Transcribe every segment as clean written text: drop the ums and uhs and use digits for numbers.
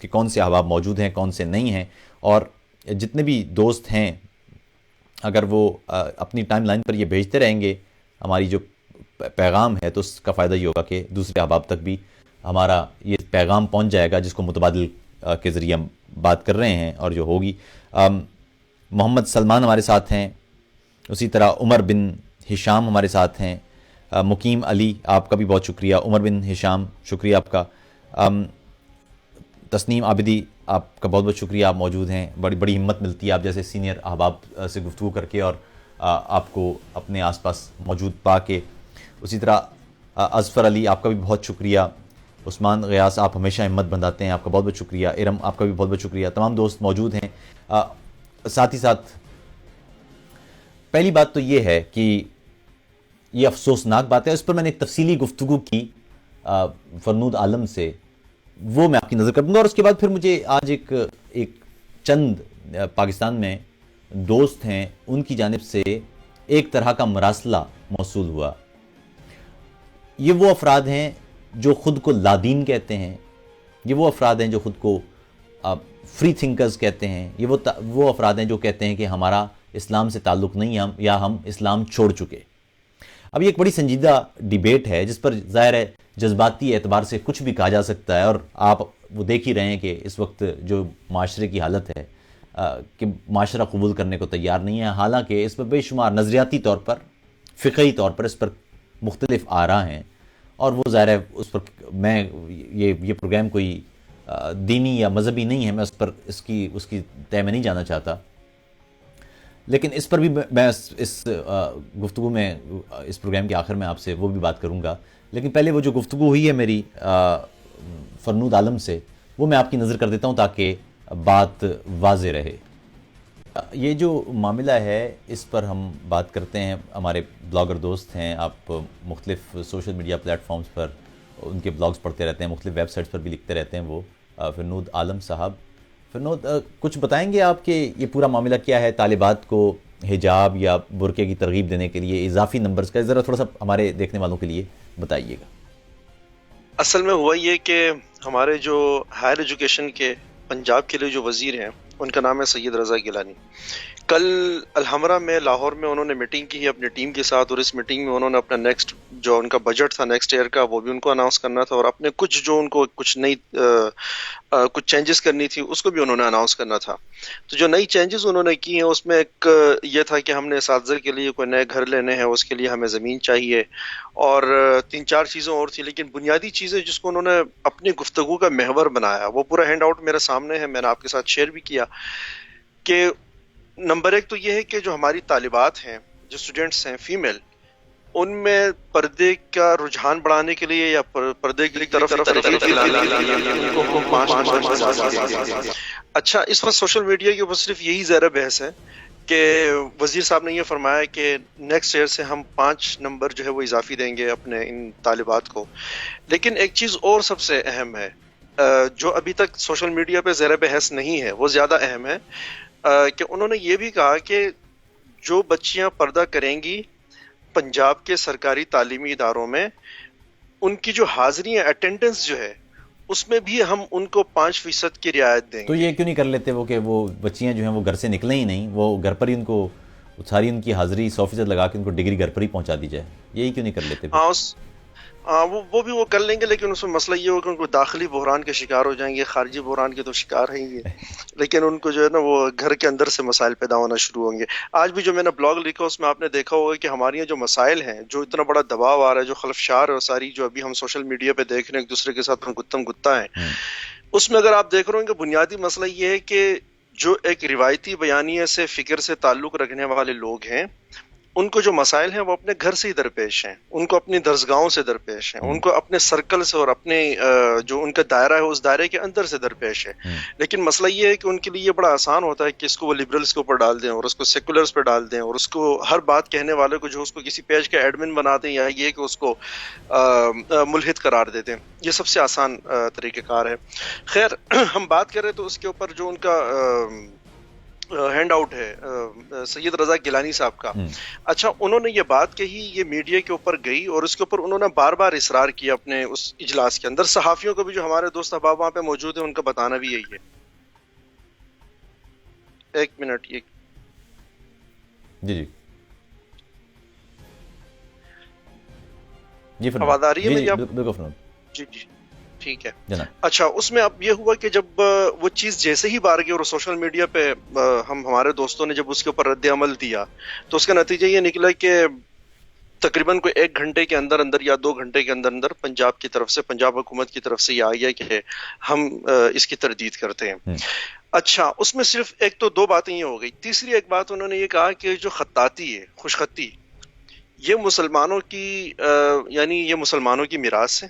کہ کون سے احباب موجود ہیں کون سے نہیں ہیں، اور جتنے بھی دوست ہیں اگر وہ اپنی ٹائم لائن پر یہ بھیجتے رہیں گے ہماری جو پیغام ہے، تو اس کا فائدہ یہ ہوگا کہ دوسرے احباب تک بھی ہمارا یہ پیغام پہنچ جائے گا، جس کو متبادل کے ذریعے ہم بات کر رہے ہیں اور جو ہوگی۔ محمد سلمان ہمارے ساتھ ہیں، اسی طرح عمر بن ہشام ہمارے ساتھ ہیں، مقیم علی آپ کا بھی بہت شکریہ، عمر بن ہشام شکریہ آپ کا، تسنیم عابدی آپ کا بہت بہت شکریہ، آپ موجود ہیں، بڑی ہمت ملتی ہے آپ جیسے سینئر احباب سے گفتگو کر کے اور آپ کو اپنے آس پاس موجود پا کے۔ اسی طرح اظفر علی آپ کا بھی بہت شکریہ، عثمان غیاث آپ ہمیشہ ہمت بندھاتے ہیں، آپ کا بہت بہت شکریہ، ارم آپ کا بھی بہت بہت شکریہ، تمام دوست موجود ہیں۔ ساتھ ہی ساتھ پہلی بات تو یہ ہے کہ یہ افسوسناک بات ہے، اس پر میں نے ایک تفصیلی گفتگو کی فرنود عالم سے، وہ میں آپ کی نظر کر دوں گا، اور اس کے بعد پھر مجھے آج ایک چند پاکستان میں دوست ہیں ان کی جانب سے ایک طرح کا مراسلہ موصول ہوا۔ یہ وہ افراد ہیں جو خود کو لادین کہتے ہیں، یہ وہ افراد ہیں جو خود کو فری تھنکرز کہتے ہیں، یہ وہ افراد ہیں جو کہتے ہیں کہ ہمارا اسلام سے تعلق نہیں ہے یا ہم اسلام چھوڑ چکے۔ اب یہ ایک بڑی سنجیدہ ڈیبیٹ ہے جس پر ظاہر ہے جذباتی اعتبار سے کچھ بھی کہا جا سکتا ہے، اور آپ وہ دیکھ ہی رہے ہیں کہ اس وقت جو معاشرے کی حالت ہے کہ معاشرہ قبول کرنے کو تیار نہیں ہے، حالانکہ اس پر بے شمار نظریاتی طور پر فقہی طور پر اس پر مختلف آراء ہیں، اور وہ ظاہر ہے اس پر میں یہ پروگرام کوئی دینی یا مذہبی نہیں ہے، میں اس پر اس کی تہ میں نہیں جانا چاہتا، لیکن اس پر بھی میں اس گفتگو میں اس پروگرام کے آخر میں آپ سے وہ بھی بات کروں گا، لیکن پہلے وہ جو گفتگو ہوئی ہے میری فرنود عالم سے وہ میں آپ کی نظر کر دیتا ہوں تاکہ بات واضح رہے۔ یہ جو معاملہ ہے اس پر ہم بات کرتے ہیں، ہمارے بلاگر دوست ہیں، آپ مختلف سوشل میڈیا پلیٹ فارمز پر ان کے بلاگز پڑھتے رہتے ہیں، مختلف ویب سائٹس پر بھی لکھتے رہتے ہیں وہ فرنود عالم صاحب۔ فرنود کچھ بتائیں گے آپ کہ یہ پورا معاملہ کیا ہے؟ طالبات کو حجاب یا برقعے کی ترغیب دینے کے لیے اضافی نمبرز کا ذرا تھوڑا سا ہمارے دیکھنے والوں کے لیے بتائیے گا۔ اصل میں ہوا یہ کہ ہمارے جو ہائر ایجوکیشن کے پنجاب کے لیے جو وزیر ہیں ان کا نام ہے سید رضا گیلانی۔ کل الحمرہ میں لاہور میں انہوں نے میٹنگ کی ہے اپنی ٹیم کے ساتھ، اور اس میٹنگ میں انہوں نے اپنا نیکسٹ جو ان کا بجٹ تھا نیکسٹ ایئر کا وہ بھی ان کو اناؤنس کرنا تھا، اور اپنے کچھ جو ان کو کچھ نئی کچھ چینجز کرنی تھی اس کو بھی انہوں نے اناؤنس کرنا تھا۔ تو جو نئی چینجز انہوں نے کی ہیں اس میں ایک یہ تھا کہ ہم نے اساتذہ کے لیے کوئی نئے گھر لینے ہیں، اس کے لیے ہمیں زمین چاہیے، اور 3-4 چیزیں اور تھی، لیکن بنیادی چیزیں جس کو انہوں نے اپنی گفتگو کا محور بنایا وہ پورا ہینڈ آؤٹ میرے سامنے ہے، میں نے آپ کے ساتھ شیئر بھی کیا کہ نمبر 1 تو یہ ہے کہ جو ہماری طالبات ہیں، جو اسٹوڈنٹس ہیں فیمیل، ان میں پردے کا رجحان بڑھانے کے لیے یا پردے کی طرف ترغیب دلانے کے لیے ان کو 5 نمبر۔ اچھا، اس وقت سوشل میڈیا کے اوپر صرف یہی زیر بحث ہے کہ وزیر صاحب نے یہ فرمایا کہ نیکسٹ ایئر سے ہم 5 نمبر جو ہے وہ اضافی دیں گے اپنے ان طالبات کو، لیکن ایک چیز اور سب سے اہم ہے جو ابھی تک سوشل میڈیا پہ زیر بحث نہیں ہے، وہ زیادہ اہم ہے کہ انہوں نے یہ بھی کہا کہ جو بچیاں پردہ کریں گی پنجاب کے سرکاری تعلیمی اداروں میں، ان کی جو حاضری ہے اٹینڈنس جو ہے اس میں بھی ہم ان کو 5% کی رعایت دیں گے۔ تو یہ کیوں نہیں کر لیتے وہ کہ وہ بچیاں جو ہیں وہ گھر سے نکلیں ہی نہیں، وہ گھر پر ہی ان کو ساری ان کی حاضری 100% لگا کے ان کو ڈگری گھر پر ہی پہنچا دی جائے؟ یہی کیوں نہیں کر لیتے؟ وہ بھی وہ کر لیں گے، لیکن اس میں مسئلہ یہ ہوگا کہ ان کو داخلی بحران کے شکار ہو جائیں گے، خارجی بحران کے تو شکار ہیں یہ، لیکن ان کو جو ہے نا وہ گھر کے اندر سے مسائل پیدا ہونا شروع ہوں گے۔ آج بھی جو میں نے بلاگ لکھا اس میں آپ نے دیکھا ہوگا کہ ہمارے یہاں جو مسائل ہیں، جو اتنا بڑا دباؤ آ رہا ہے، جو خلفشار اور ساری جو ابھی ہم سوشل میڈیا پہ دیکھ رہے ہیں ایک دوسرے کے ساتھ ہم گتم گتا ہیں، اس میں اگر آپ دیکھ رہے ہوں کہ بنیادی مسئلہ یہ ہے کہ جو ایک روایتی بیانیے سے فکر سے تعلق رکھنے والے لوگ ہیں، ان کو جو مسائل ہیں وہ اپنے گھر سے ہی درپیش ہیں، ان کو اپنی درسگاہوں سے درپیش ہیں، ان کو اپنے سرکل سے اور اپنے جو ان کا دائرہ ہے اس دائرے کے اندر سے درپیش ہے۔ لیکن مسئلہ یہ ہے کہ ان کے لیے یہ بڑا آسان ہوتا ہے کہ اس کو وہ لبرلز کے اوپر ڈال دیں اور اس کو سیکولرز پہ ڈال دیں، اور اس کو ہر بات کہنے والے کو جو اس کو کسی پیج کا ایڈمن بنا دیں، یا یہ کہ اس کو ملحد قرار دے دیں۔ یہ سب سے آسان طریقہ کار ہے۔ خیر، ہم بات کر رہے تو اس کے اوپر جو ان کا ہینڈ آؤٹ ہے سید رضا گیلانی صاحب کا. اچھا انہوں نے یہ بات کہی, یہ میڈیا کے اوپر گئی اور اس کے اوپر انہوں نے بار بار اصرار کیا اپنے اس اجلاس کے اندر. صحافیوں کو بھی جو ہمارے دوست احباب وہاں پہ موجود ہیں ان کا بتانا بھی یہی ہے. ایک منٹ, یہ جی جی آواز آ رہی ہے میری؟ آپ بالکل فرمائیں. جی جی ٹھیک ہے جناب اچھا اس میں اب یہ ہوا کہ جب وہ چیز جیسے ہی باہر گئی اور سوشل میڈیا پہ ہمارے دوستوں نے جب اس کے اوپر رد عمل دیا تو اس کا نتیجہ یہ نکلا کہ تقریباً کوئی 1 گھنٹے کے اندر اندر یا 2 گھنٹے کے اندر اندر پنجاب کی طرف سے, پنجاب حکومت کی طرف سے یہ آ گیا کہ ہم اس کی تردید کرتے ہیں. اچھا اس میں صرف ایک تو 2 باتیں یہ ہو گئی. تیسری ایک بات انہوں نے یہ کہا کہ جو خطاطی ہے, خوش خطی, یہ مسلمانوں کی یعنی یہ مسلمانوں کی میراث ہے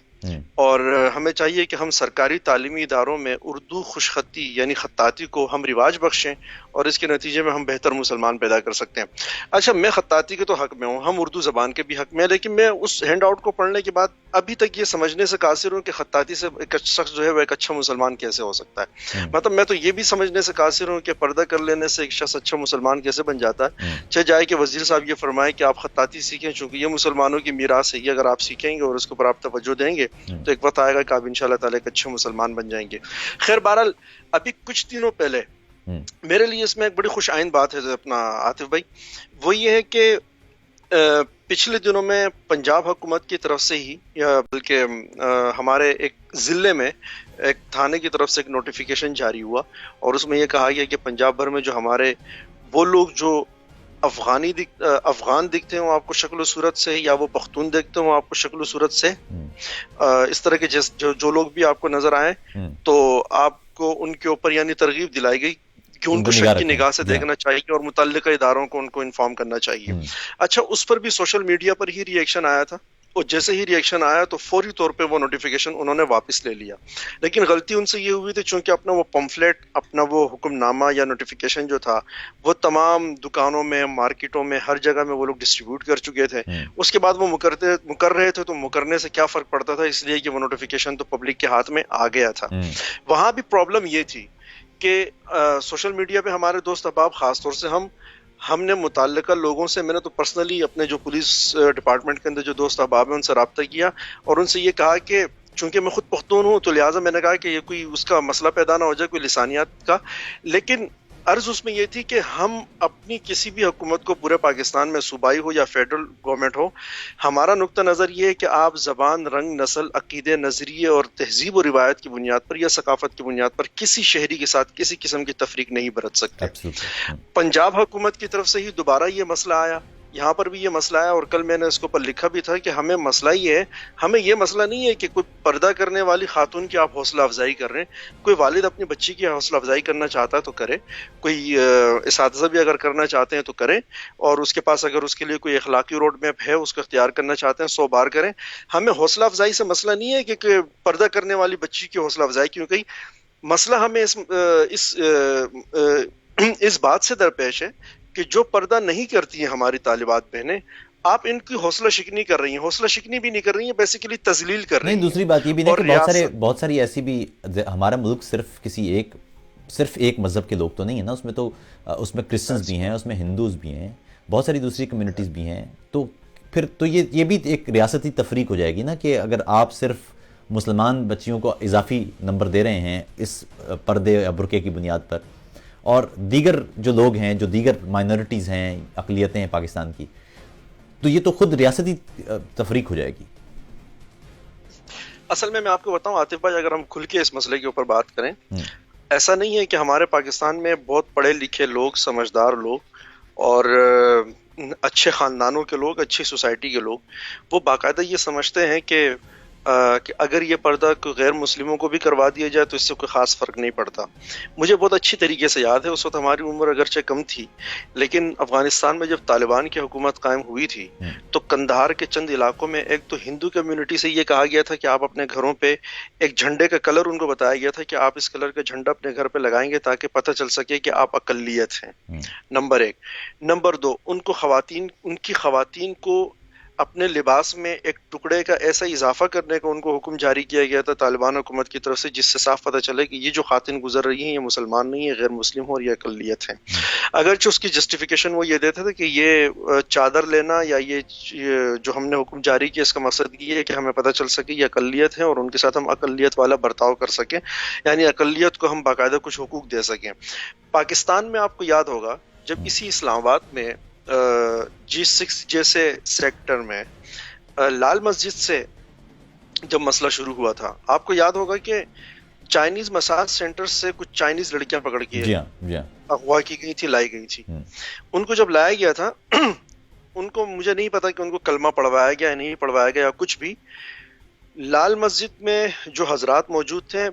اور ہمیں چاہیے کہ ہم سرکاری تعلیمی اداروں میں اردو خوش خطی یعنی خطاطی کو ہم رواج بخشیں اور اس کے نتیجے میں ہم بہتر مسلمان پیدا کر سکتے ہیں. اچھا میں خطاطی کے تو حق میں ہوں, ہم اردو زبان کے بھی حق میں ہیں, لیکن میں اس ہینڈ آؤٹ کو پڑھنے کے بعد ابھی تک یہ سمجھنے سے قاصر ہوں کہ خطاطی سے ایک شخص جو ہے وہ ایک اچھا مسلمان کیسے ہو سکتا ہے. مطلب میں تو یہ بھی سمجھنے سے قاصر ہوں کہ پردہ کر لینے سے ایک شخص اچھا مسلمان کیسے بن جاتا ہے. چاہے جائے کہ وزیر صاحب یہ فرمائے کہ آپ خطاطی سیکھیں چونکہ یہ مسلمانوں کی میراث ہے, یہ اگر آپ سیکھیں گے اور اس کے اوپر آپ توجہ دیں گے تو ایک وقت آئے گا کہ آپ انشاءاللہ تعالی ایک اچھے مسلمان بن جائیں گے. خیر بہرحال ابھی کچھ دنوں پہلے میرے لیے اس میں ایک بڑی خوش آئند بات ہے اپنا عاطف بھائی, وہ یہ ہے کہ پچھلے دنوں میں پنجاب حکومت کی طرف سے ہی یا بلکہ ہمارے ایک ضلع میں ایک تھانے کی طرف سے ایک نوٹیفیکیشن جاری ہوا اور اس میں یہ کہا گیا کہ پنجاب بھر میں جو ہمارے وہ لوگ جو افغان دکھتے ہوں آپ کو شکل و صورت سے, یا وہ پختون دیکھتے ہوں آپ کو شکل و صورت سے, اس طرح کے جو لوگ بھی آپ کو نظر آئیں تو آپ کو ان کے اوپر یعنی ترغیب دلائی گئی کہ ان کو شک کی نگاہ سے دیکھنا چاہیے اور متعلقہ اداروں کو ان کو انفارم کرنا چاہیے. اچھا اس پر بھی سوشل میڈیا پر ہی ری ایکشن آیا تھا اور جیسے ہی ری ایکشن آیا تو فوری طور پہ وہ نوٹیفیکیشن انہوں نے واپس لے لیا. لیکن غلطی ان سے یہ ہوئی تھی چونکہ اپنا وہ پمفلیٹ, اپنا وہ حکم نامہ یا نوٹیفیکیشن جو تھا وہ تمام دکانوں میں, مارکیٹوں میں, ہر جگہ میں وہ لوگ ڈسٹریبیوٹ کر چکے تھے. اس کے بعد وہ مکر رہے تھے تو مکرنے سے کیا فرق پڑتا تھا, اس لیے کہ وہ نوٹیفیکیشن تو پبلک کے ہاتھ میں آ گیا تھا. وہاں بھی پرابلم یہ تھی کہ سوشل میڈیا پہ ہمارے دوست احباب خاص طور سے ہم نے متعلقہ لوگوں سے, میں نے تو پرسنلی اپنے جو پولیس ڈپارٹمنٹ کے اندر جو دوست احباب ہیں ان سے رابطہ کیا اور ان سے یہ کہا کہ چونکہ میں خود پختون ہوں تو لہٰذا میں نے کہا کہ یہ کوئی اس کا مسئلہ پیدا نہ ہو جائے کوئی لسانیات کا. لیکن عرض اس میں یہ تھی کہ ہم اپنی کسی بھی حکومت کو پورے پاکستان میں صوبائی ہو یا فیڈرل گورنمنٹ ہو, ہمارا نقطہ نظر یہ ہے کہ آپ زبان, رنگ, نسل, عقیدے, نظریے اور تہذیب و روایت کی بنیاد پر یا ثقافت کی بنیاد پر کسی شہری کے ساتھ کسی قسم کی تفریق نہیں برت سکتے. پنجاب حکومت کی طرف سے ہی دوبارہ یہ مسئلہ آیا, یہاں پر بھی یہ مسئلہ ہے اور کل میں نے اس کے اوپر لکھا بھی تھا کہ ہمیں مسئلہ یہ ہے, ہمیں یہ مسئلہ نہیں ہے کہ کوئی پردہ کرنے والی خاتون کی آپ حوصلہ افزائی کر رہے ہیں, کوئی والد اپنی بچی کی حوصلہ افزائی کرنا چاہتا ہے تو کرے, کوئی اساتذہ بھی اگر کرنا چاہتے ہیں تو کریں, اور اس کے پاس اگر اس کے لیے کوئی اخلاقی روڈ میپ ہے اس کو اختیار کرنا چاہتے ہیں 100 بار کریں. ہمیں حوصلہ افزائی سے مسئلہ نہیں ہے کہ پردہ کرنے والی بچی کی حوصلہ افزائی کیوں گئی, مسئلہ ہمیں اس بات سے درپیش ہے کہ جو پردہ نہیں کرتی ہیں ہماری طالبات بہنیں, آپ ان کی حوصلہ شکنی کر رہی ہیں, حوصلہ شکنی بھی نہیں کر رری ہیں, بیسیکلی تذلیل کر رہی ہیں. نہیں دوسری بات یہ بھی ہے کہ بہت ساری ایسی بھی, ہمارا ملک صرف ایک مذہب کے لوگ تو نہیں ہیں نا, اس میں کرسچنز بھی ہیں, اس میں ہندوز بھی ہیں, بہت ساری دوسری کمیونٹیز بھی ہیں, تو پھر تو یہ بھی ایک ریاستی تفریق ہو جائے گی نا کہ اگر آپ صرف مسلمان بچیوں کو اضافی نمبر دے رہے ہیں اس پردے یا برقعے کی بنیاد پر, اور دیگر جو لوگ ہیں, جو دیگر مائنورٹیز ہیں, اقلیتیں ہیں پاکستان کی, تو یہ تو خود ریاستی تفریق ہو جائے گی. اصل میں آپ کو بتاؤں عاطف بھائی, اگر ہم کھل کے اس مسئلے کے اوپر بات کریں, ایسا نہیں ہے کہ ہمارے پاکستان میں بہت پڑھے لکھے لوگ, سمجھدار لوگ اور اچھے خاندانوں کے لوگ, اچھی سوسائٹی کے لوگ, وہ باقاعدہ یہ سمجھتے ہیں کہ اگر یہ پردہ غیر مسلموں کو بھی کروا دیا جائے تو اس سے کوئی خاص فرق نہیں پڑتا. مجھے بہت اچھی طریقے سے یاد ہے, اس وقت ہماری عمر اگرچہ کم تھی, لیکن افغانستان میں جب طالبان کی حکومت قائم ہوئی تھی تو قندھار کے چند علاقوں میں ایک تو ہندو کمیونٹی سے یہ کہا گیا تھا کہ آپ اپنے گھروں پہ ایک جھنڈے کا کلر, ان کو بتایا گیا تھا کہ آپ اس کلر کا جھنڈا اپنے گھر پہ لگائیں گے تاکہ پتہ چل سکے کہ آپ اقلیت ہیں. نمبر 1. نمبر 2, ان کی خواتین کو اپنے لباس میں ایک ٹکڑے کا ایسا اضافہ کرنے کا ان کو حکم جاری کیا گیا تھا طالبان حکومت کی طرف سے، جس سے صاف پتہ چلے کہ یہ جو خواتین گزر رہی ہیں یہ مسلمان نہیں ہیں، غیر مسلم ہو اور یہ اقلیت ہیں۔ اگرچہ اس کی جسٹیفیکیشن وہ یہ دیتے تھے کہ یہ چادر لینا یا یہ جو ہم نے حکم جاری کیا اس کا مقصد یہ ہے کہ ہمیں پتہ چل سکے یہ اقلیت ہے اور ان کے ساتھ ہم اقلیت والا برتاؤ کر سکیں، یعنی اقلیت کو ہم باقاعدہ کچھ حقوق دے سکیں۔ پاکستان میں آپ کو یاد ہوگا جب اسی اسلام آباد میں G6 جیسے سیکٹر میں لال مسجد سے جب مسئلہ شروع ہوا تھا، آپ کو یاد ہوگا کہ چائنیز مساج سینٹر سے کچھ چائنیز لڑکیاں پکڑ کے اغوا کی گئی تھی، لائی گئی تھی۔ ان کو جب لایا گیا تھا ان کو، مجھے نہیں پتا کہ ان کو کلمہ پڑھوایا گیا یا نہیں پڑھوایا گیا یا کچھ بھی، لال مسجد میں جو حضرات موجود تھے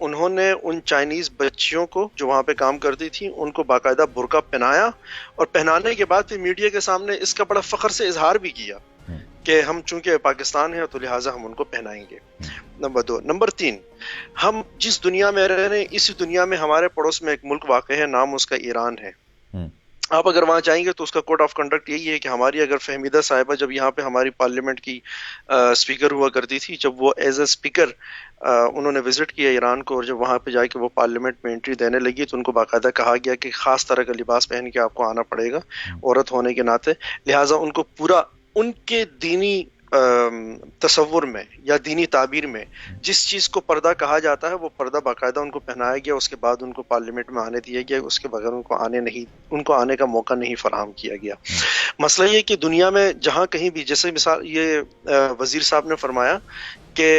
انہوں نے ان چائنیز بچیوں کو جو وہاں پہ کام کرتی تھی ان کو باقاعدہ برقع پہنایا، اور پہنانے کے بعد پھر میڈیا کے سامنے اس کا بڑا فخر سے اظہار بھی کیا کہ ہم چونکہ پاکستان ہیں تو لہٰذا ہم ان کو پہنائیں گے۔ نمبر 2۔ نمبر 3، ہم جس دنیا میں رہ رہے ہیں اسی دنیا میں ہمارے پڑوس میں ایک ملک واقع ہے، نام اس کا ایران ہے۔ آپ اگر وہاں جائیں گے تو اس کا کوڈ آف کنڈکٹ یہی ہے کہ ہماری اگر فہمیدہ صاحبہ جب یہاں پہ ہماری پارلیمنٹ کی اسپیکر ہوا کرتی تھی، جب وہ ایز اے اسپیکر انہوں نے وزٹ کیا ایران کو، اور جب وہاں پہ جا کے وہ پارلیمنٹ میں انٹری دینے لگی تو ان کو باقاعدہ کہا گیا کہ خاص طرح کا لباس پہن کے آپ کو آنا پڑے گا عورت ہونے کے ناطے، لہٰذا ان کو پورا ان کے دینی تصور میں یا دینی تعبیر میں جس چیز کو پردہ کہا جاتا ہے وہ پردہ باقاعدہ ان کو پہنایا گیا، اس کے بعد ان کو پارلیمنٹ میں آنے دیا گیا، اس کے بغیر ان کو آنے کا موقع نہیں فراہم کیا گیا۔ مسئلہ یہ کہ دنیا میں جہاں کہیں بھی، جیسے مثال یہ وزیر صاحب نے فرمایا کہ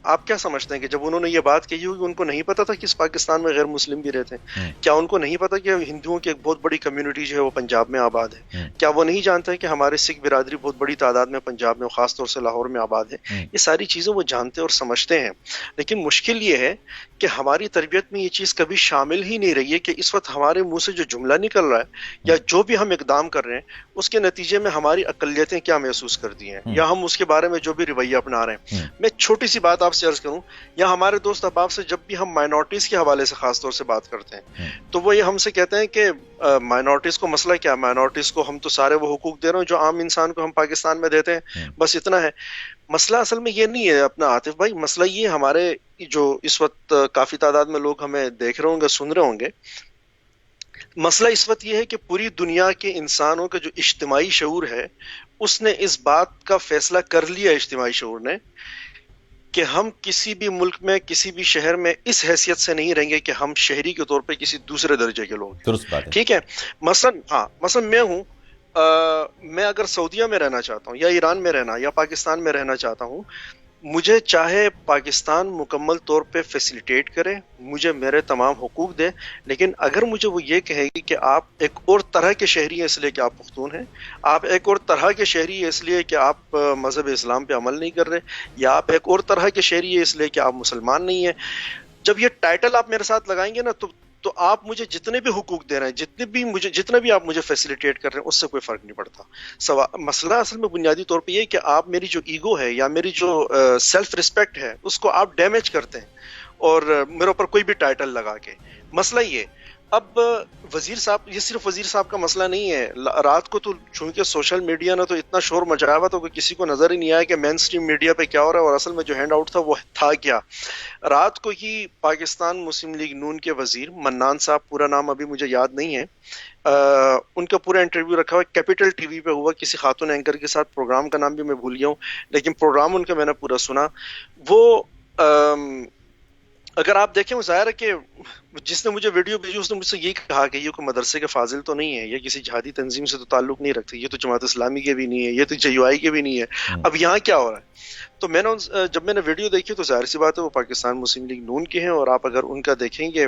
آپ کیا سمجھتے ہیں کہ جب انہوں نے یہ بات کہی ہوگی ان کو نہیں پتا تھا کہ اس پاکستان میں غیر مسلم بھی رہتے ہیں؟ کیا ان کو نہیں پتا کہ ہندوؤں کی ایک بہت بڑی کمیونٹی جو ہے وہ پنجاب میں آباد ہے؟ کیا وہ نہیں جانتے کہ ہمارے سکھ برادری بہت بڑی تعداد میں پنجاب میں، خاص طور سے لاہور میں آباد ہے؟ یہ ساری چیزیں وہ جانتے اور سمجھتے ہیں، لیکن مشکل یہ ہے کہ ہماری تربیت میں یہ چیز کبھی شامل ہی نہیں رہی ہے کہ اس وقت ہمارے منہ سے جو جملہ نکل رہا ہے یا جو بھی ہم اقدام کر رہے ہیں اس کے نتیجے میں ہماری اقلیتیں کیا محسوس کرتی ہیں، یا ہم اس کے بارے میں جو بھی رویہ اپنا رہے ہیں۔ میں چھوٹی سی بات آپ سے عرض کروں، یا ہمارے دوست احباب سے جب بھی ہم مائنورٹیز کے حوالے سے خاص طور سے بات کرتے ہیں تو وہ یہ ہم سے کہتے ہیں کہ مائنورٹیز کو مسئلہ کیا، مائنورٹیز کو ہم تو سارے وہ حقوق دے رہے ہیں جو عام انسان کو ہم پاکستان میں دیتے ہیں، بس اتنا ہے۔ مسئلہ اصل میں یہ نہیں ہے اپنا عاطف بھائی، مسئلہ یہ ہمارے جو اس وقت کافی تعداد میں لوگ ہمیں دیکھ رہے ہوں گے، سن رہے ہوں گے، مسئلہ اس وقت یہ ہے کہ پوری دنیا کے انسانوں کا جو اجتماعی شعور ہے اس نے اس بات کا فیصلہ کر لیا، اجتماعی شعور نے، کہ ہم کسی بھی ملک میں کسی بھی شہر میں اس حیثیت سے نہیں رہیں گے کہ ہم شہری کے طور پہ کسی دوسرے درجے کے لوگ، درست بات ہے، ٹھیک ہے؟ مثلا میں ہوں، میں اگر سعودیہ میں رہنا چاہتا ہوں یا ایران میں رہنا یا پاکستان میں رہنا چاہتا ہوں، مجھے چاہے پاکستان مکمل طور پہ فیسیلیٹیٹ کرے، مجھے میرے تمام حقوق دے، لیکن اگر مجھے وہ یہ کہے گی کہ آپ ایک اور طرح کے شہری ہیں اس لیے کہ آپ پختون ہیں، آپ ایک اور طرح کے شہری ہیں اس لیے کہ آپ مذہب اسلام پہ عمل نہیں کر رہے، یا آپ ایک اور طرح کے شہری ہیں اس لیے کہ آپ مسلمان نہیں ہیں، جب یہ ٹائٹل آپ میرے ساتھ لگائیں گے نا تو آپ مجھے جتنے بھی حقوق دے رہے ہیں، جتنا بھی آپ مجھے فیسیلیٹیٹ کر رہے ہیں، اس سے کوئی فرق نہیں پڑتا۔ مسئلہ اصل میں بنیادی طور پہ یہ کہ آپ میری جو ایگو ہے یا میری جو سیلف ریسپیکٹ ہے اس کو آپ ڈیمیج کرتے ہیں اور میرے اوپر کوئی بھی ٹائٹل لگا کے۔ مسئلہ یہ اب وزیر صاحب، یہ صرف وزیر صاحب کا مسئلہ نہیں ہے، رات کو تو چونکہ سوشل میڈیا نے تو اتنا شور مچایا ہوا تو کسی کو نظر ہی نہیں آیا کہ مین سٹریم میڈیا پہ کیا ہو رہا ہے اور اصل میں جو ہینڈ آؤٹ تھا وہ تھا کیا۔ رات کو ہی پاکستان مسلم لیگ نون کے وزیر منان صاحب، پورا نام ابھی مجھے یاد نہیں ہے، ان کا پورا انٹرویو رکھا ہوا کیپیٹل ٹی وی پہ ہوا، کسی خاتون اینکر کے ساتھ، پروگرام کا نام بھی میں بھول گیا ہوں لیکن پروگرام ان کا میں نے پورا سنا۔ وہ اگر آپ دیکھیں، وہ ظاہر ہے کہ جس نے مجھے ویڈیو بھیجی اس نے مجھ سے یہ کہا کہ یہ کوئی مدرسے کے فاضل تو نہیں ہے، یہ کسی جہادی تنظیم سے تو تعلق نہیں رکھتے، یہ تو جماعت اسلامی کے بھی نہیں ہے، یہ تو JUI کے بھی نہیں ہے، اب یہاں کیا ہو رہا ہے؟ تو میں نے جب میں نے ویڈیو دیکھی تو ظاہر سی بات ہے وہ پاکستان مسلم لیگ نون کے ہیں، اور آپ اگر ان کا دیکھیں گے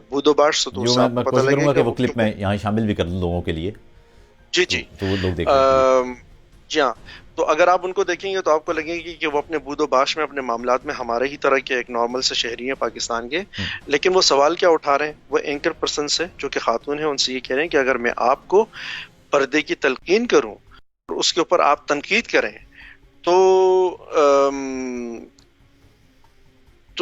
بودو باش ستور صاحب، میں کوشش کروں گا کہ وہ کلپ میں یہاں شامل بھی کر دوں لوگوں کے لیے، جی تو وہ لوگ دیکھیں۔ جی ہاں، تو اگر آپ ان کو دیکھیں گے تو آپ کو لگے گی کہ وہ اپنے بود و باش میں، اپنے معاملات میں ہمارے ہی طرح کے ایک نارمل سے شہری ہیں پاکستان کے، لیکن وہ سوال کیا اٹھا رہے ہیں؟ وہ اینکر پرسن سے جو کہ خاتون ہیں ان سے یہ کہہ رہے ہیں کہ اگر میں آپ کو پردے کی تلقین کروں اور اس کے اوپر آپ تنقید کریں تو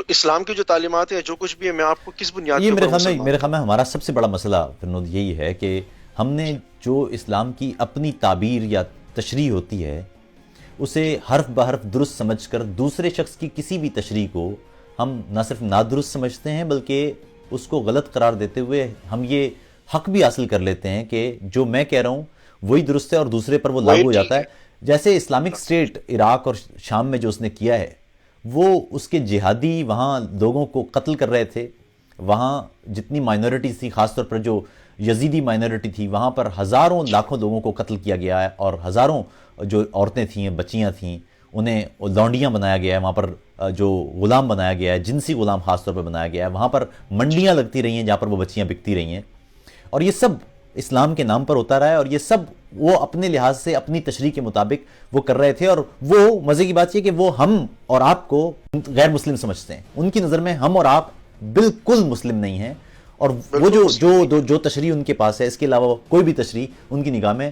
اسلام کی جو تعلیمات ہیں جو کچھ بھی ہے میں آپ کو کس بنیاد یہ پر میرے خیال میں ہمارا سب سے بڑا مسئلہ فرنود یہی ہے کہ ہم نے جو اسلام کی اپنی تعبیر یا تشریح ہوتی ہے اسے حرف بحرف درست سمجھ کر دوسرے شخص کی کسی بھی تشریح کو ہم نہ صرف نادرست سمجھتے ہیں بلکہ اس کو غلط قرار دیتے ہوئے ہم یہ حق بھی حاصل کر لیتے ہیں کہ جو میں کہہ رہا ہوں وہی درست ہے اور دوسرے پر وہ لاگو ہو جاتا ہے. جیسے اسلامک اسٹیٹ عراق اور شام میں جو اس نے کیا ہے وہ اس کے جہادی وہاں لوگوں کو قتل کر رہے تھے. وہاں جتنی مائنورٹیز تھی خاص طور پر جو یزیدی مائنورٹی تھی وہاں پر ہزاروں لاکھوں لوگوں کو قتل کیا گیا ہے اور ہزاروں جو عورتیں تھیں بچیاں تھیں انہیں لونڈیاں بنایا گیا ہے. وہاں پر جو غلام بنایا گیا ہے جنسی غلام خاص طور پر بنایا گیا ہے. وہاں پر منڈیاں لگتی رہی ہیں جہاں پر وہ بچیاں بکتی رہی ہیں اور یہ سب اسلام کے نام پر ہوتا رہا ہے اور یہ سب وہ اپنے لحاظ سے اپنی تشریح کے مطابق وہ کر رہے تھے. اور وہ مزے کی بات یہ کہ وہ ہم اور آپ کو غیر مسلم سمجھتے ہیں. ان کی نظر میں ہم اور آپ بالکل مسلم نہیں ہیں اور وہ جو تشریح ان کے پاس ہے اس کے علاوہ کوئی بھی تشریح ان کی نگاہ میں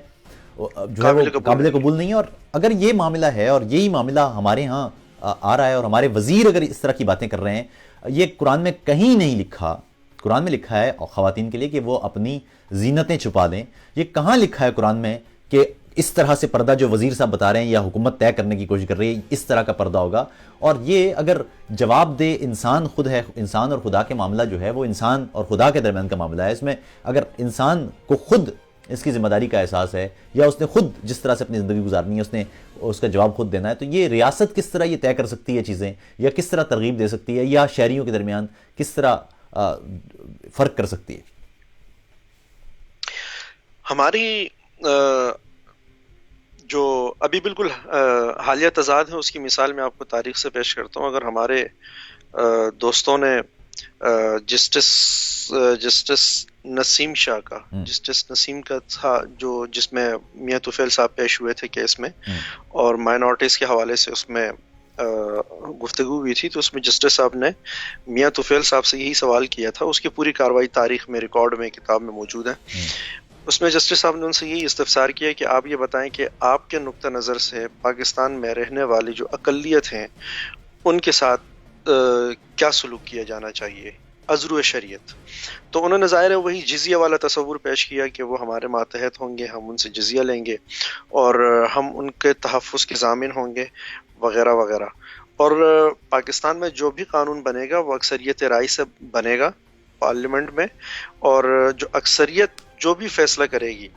جو ہے وہ قابل قبول نہیں ہے. اور اگر یہ معاملہ ہے اور یہی معاملہ ہمارے ہاں آ رہا ہے اور ہمارے وزیر اگر اس طرح کی باتیں کر رہے ہیں, یہ قرآن میں کہیں نہیں لکھا. قرآن میں لکھا ہے خواتین کے لیے کہ وہ اپنی زینتیں چھپا دیں. یہ کہاں لکھا ہے قرآن میں کہ اس طرح سے پردہ جو وزیر صاحب بتا رہے ہیں یا حکومت طے کرنے کی کوشش کر رہی ہے اس طرح کا پردہ ہوگا؟ اور یہ اگر جواب دے انسان خود ہے, انسان اور خدا کے معاملہ جو ہے وہ انسان اور خدا کے درمیان کا معاملہ ہے. اس میں اگر انسان کو خود اس کی ذمہ داری کا احساس ہے یا اس نے خود جس طرح سے اپنی زندگی گزارنی ہے اس نے اس کا جواب خود دینا ہے, تو یہ ریاست کس طرح یہ طے کر سکتی ہے چیزیں یا کس طرح ترغیب دے سکتی ہے یا شہریوں کے درمیان کس طرح فرق کر سکتی ہے؟ ہماری جو ابھی بالکل حالیہ تضاد ہے اس کی مثال میں آپ کو تاریخ سے پیش کرتا ہوں. اگر ہمارے دوستوں نے جسٹس نسیم شاہ کا جسٹس نسیم کا تھا جس میں میاں طفیل صاحب پیش ہوئے تھے کیس میں اور مائنورٹیز کے حوالے سے اس میں گفتگو ہوئی تھی, تو اس میں جسٹس صاحب نے میاں طفیل صاحب سے یہی سوال کیا تھا. اس کی پوری کاروائی تاریخ میں ریکارڈ میں کتاب میں موجود ہے. اس میں جسٹس صاحب نے ان سے یہی استفسار کیا کہ آپ یہ بتائیں کہ آپ کے نقطہ نظر سے پاکستان میں رہنے والی جو اقلیت ہیں ان کے ساتھ کیا سلوک کیا جانا چاہیے ازرو شریعت. تو انہوں نے ظاہر ہے وہی جزیہ والا تصور پیش کیا کہ وہ ہمارے ماتحت ہوں گے, ہم ان سے جزیہ لیں گے اور ہم ان کے تحفظ کے ضامن ہوں گے وغیرہ وغیرہ. اور پاکستان میں جو بھی قانون بنے گا وہ اکثریت رائے سے بنے گا پارلیمنٹ میں, اور جو اکثریت جو بھی فیصلہ کرے گی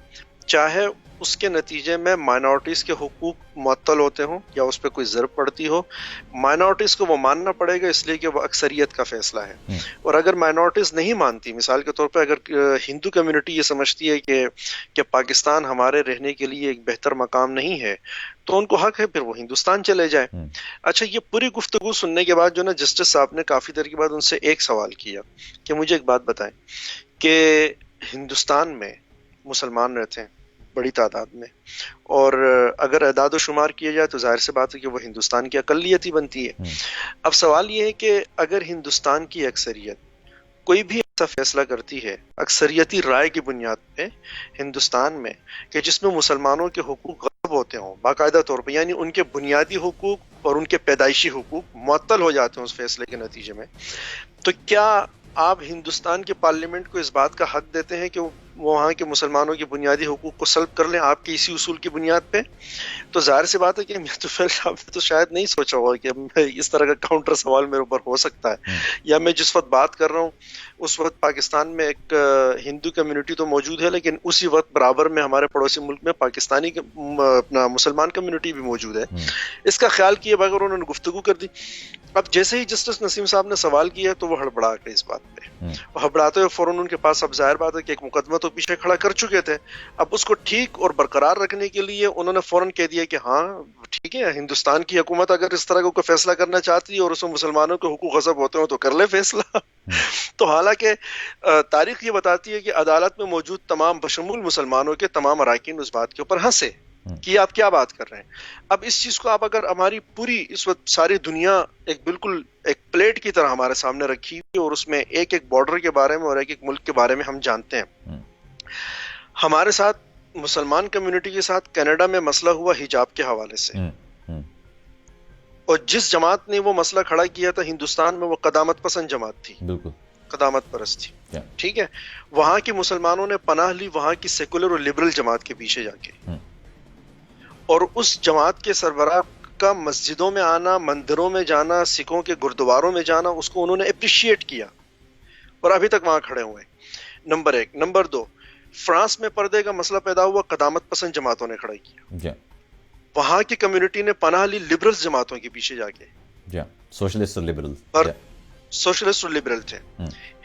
چاہے اس کے نتیجے میں مائنورٹیز کے حقوق معطل ہوتے ہوں یا اس پہ کوئی ضرب پڑتی ہو, مائنورٹیز کو وہ ماننا پڑے گا اس لیے کہ وہ اکثریت کا فیصلہ ہے. اور اگر مائنورٹیز نہیں مانتی, مثال کے طور پہ اگر ہندو کمیونٹی یہ سمجھتی ہے کہ پاکستان ہمارے رہنے کے لیے ایک بہتر مقام نہیں ہے تو ان کو حق ہے پھر وہ ہندوستان چلے جائے. اچھا, یہ پوری گفتگو سننے کے بعد جو نا جسٹس صاحب نے کافی دیر کے بعد ان سے ایک سوال کیا کہ مجھے ایک بات بتائیں کہ ہندوستان میں مسلمان رہتے ہیں بڑی تعداد میں, اور اگر اعداد و شمار کیا جائے تو ظاہر سی بات ہے کہ وہ ہندوستان کی اقلیت ہی بنتی ہے. اب سوال یہ ہے کہ اگر ہندوستان کی اکثریت کوئی بھی ایسا فیصلہ کرتی ہے اکثریتی رائے کی بنیاد پہ ہندوستان میں کہ جس میں مسلمانوں کے حقوق غصب ہوتے ہوں باقاعدہ طور پہ, یعنی ان کے بنیادی حقوق اور ان کے پیدائشی حقوق معطل ہو جاتے ہیں اس فیصلے کے نتیجے میں, تو کیا آپ ہندوستان کے پارلیمنٹ کو اس بات کا حق دیتے ہیں کہ وہ وہاں کے مسلمانوں کے بنیادی حقوق کو سلب کر لیں آپ کے اسی اصول کی بنیاد پہ؟ تو ظاہر سی بات ہے کہ میاں طفیل صاحب نے تو شاید نہیں سوچا ہوگا کہ اس طرح کا کاؤنٹر سوال میرے اوپر ہو سکتا ہے, یا میں جس وقت بات کر رہا ہوں اس وقت پاکستان میں ایک ہندو کمیونٹی تو موجود ہے لیکن اسی وقت برابر میں ہمارے پڑوسی ملک میں پاکستانی اپنا مسلمان کمیونٹی بھی موجود ہے. اس کا خیال کیے بغیر انہوں نے گفتگو کر دی. اب جیسے ہی جسٹس نسیم صاحب نے سوال کیا تو وہ ہڑبڑا گئے اس بات پہ, وہ ہڑبڑاتے ہوئے فوراً ان کے پاس, اب ظاہر بات ہے کہ ایک مقدمہ تو پیچھے کھڑا کر چکے تھے, اب اس کو ٹھیک اور برقرار رکھنے کے لیے انہوں نے فوراً کہہ دیا کہ ہاں ٹھیک ہے, ہندوستان کی حکومت اگر اس طرح کا کوئی فیصلہ کرنا چاہتی ہے اور اس میں مسلمانوں کے حقوق غصب ہوتے ہوں تو کر لے فیصلہ. تو حالانکہ تاریخ یہ بتاتی ہے کہ عدالت میں موجود تمام بشمول مسلمانوں کے تمام اراکین اس بات کے اوپر ہنسے کہ آپ کیا بات کر رہے ہیں. اب اس چیز کو آپ اگر ہماری پوری اس وقت ساری دنیا ایک بالکل ایک پلیٹ کی طرح ہمارے سامنے رکھی ہوئی اور اس میں ایک ایک بارڈر کے بارے میں اور ایک ایک ملک کے بارے میں ہم جانتے ہیں. ہمارے ساتھ مسلمان کمیونٹی کے ساتھ کینیڈا میں مسئلہ ہوا حجاب کے حوالے سے, اور جس جماعت نے وہ مسئلہ کھڑا کیا تھا ہندوستان میں وہ قدامت پسند جماعت تھی, قدامت پرست تھی. ٹھیک ہے, وہاں کے مسلمانوں نے پناہ لی وہاں کی سیکولر اور لبرل جماعت کے پیچھے جا کے, اور اس جماعت کے سربراہ کا مسجدوں میں آنا، مندروں میں جانا، سکھوں کے گردواروں میں جانا، اس کو انہوں نے اپریشیٹ کیا اور ابھی تک وہاں کھڑے ہوئے ہیں، نمبر ایک۔ نمبر دو، فرانس میں پردے کا مسئلہ پیدا ہوا، قدامت پسند جماعتوں نے کھڑا کیا، جی وہاں کی کمیونٹی نے پناہ لی لبرل جماعتوں کے پیچھے جا کے، جی، سوشلسٹ اور لبرل، اور جی سوشلسٹ اور لبرل تھے۔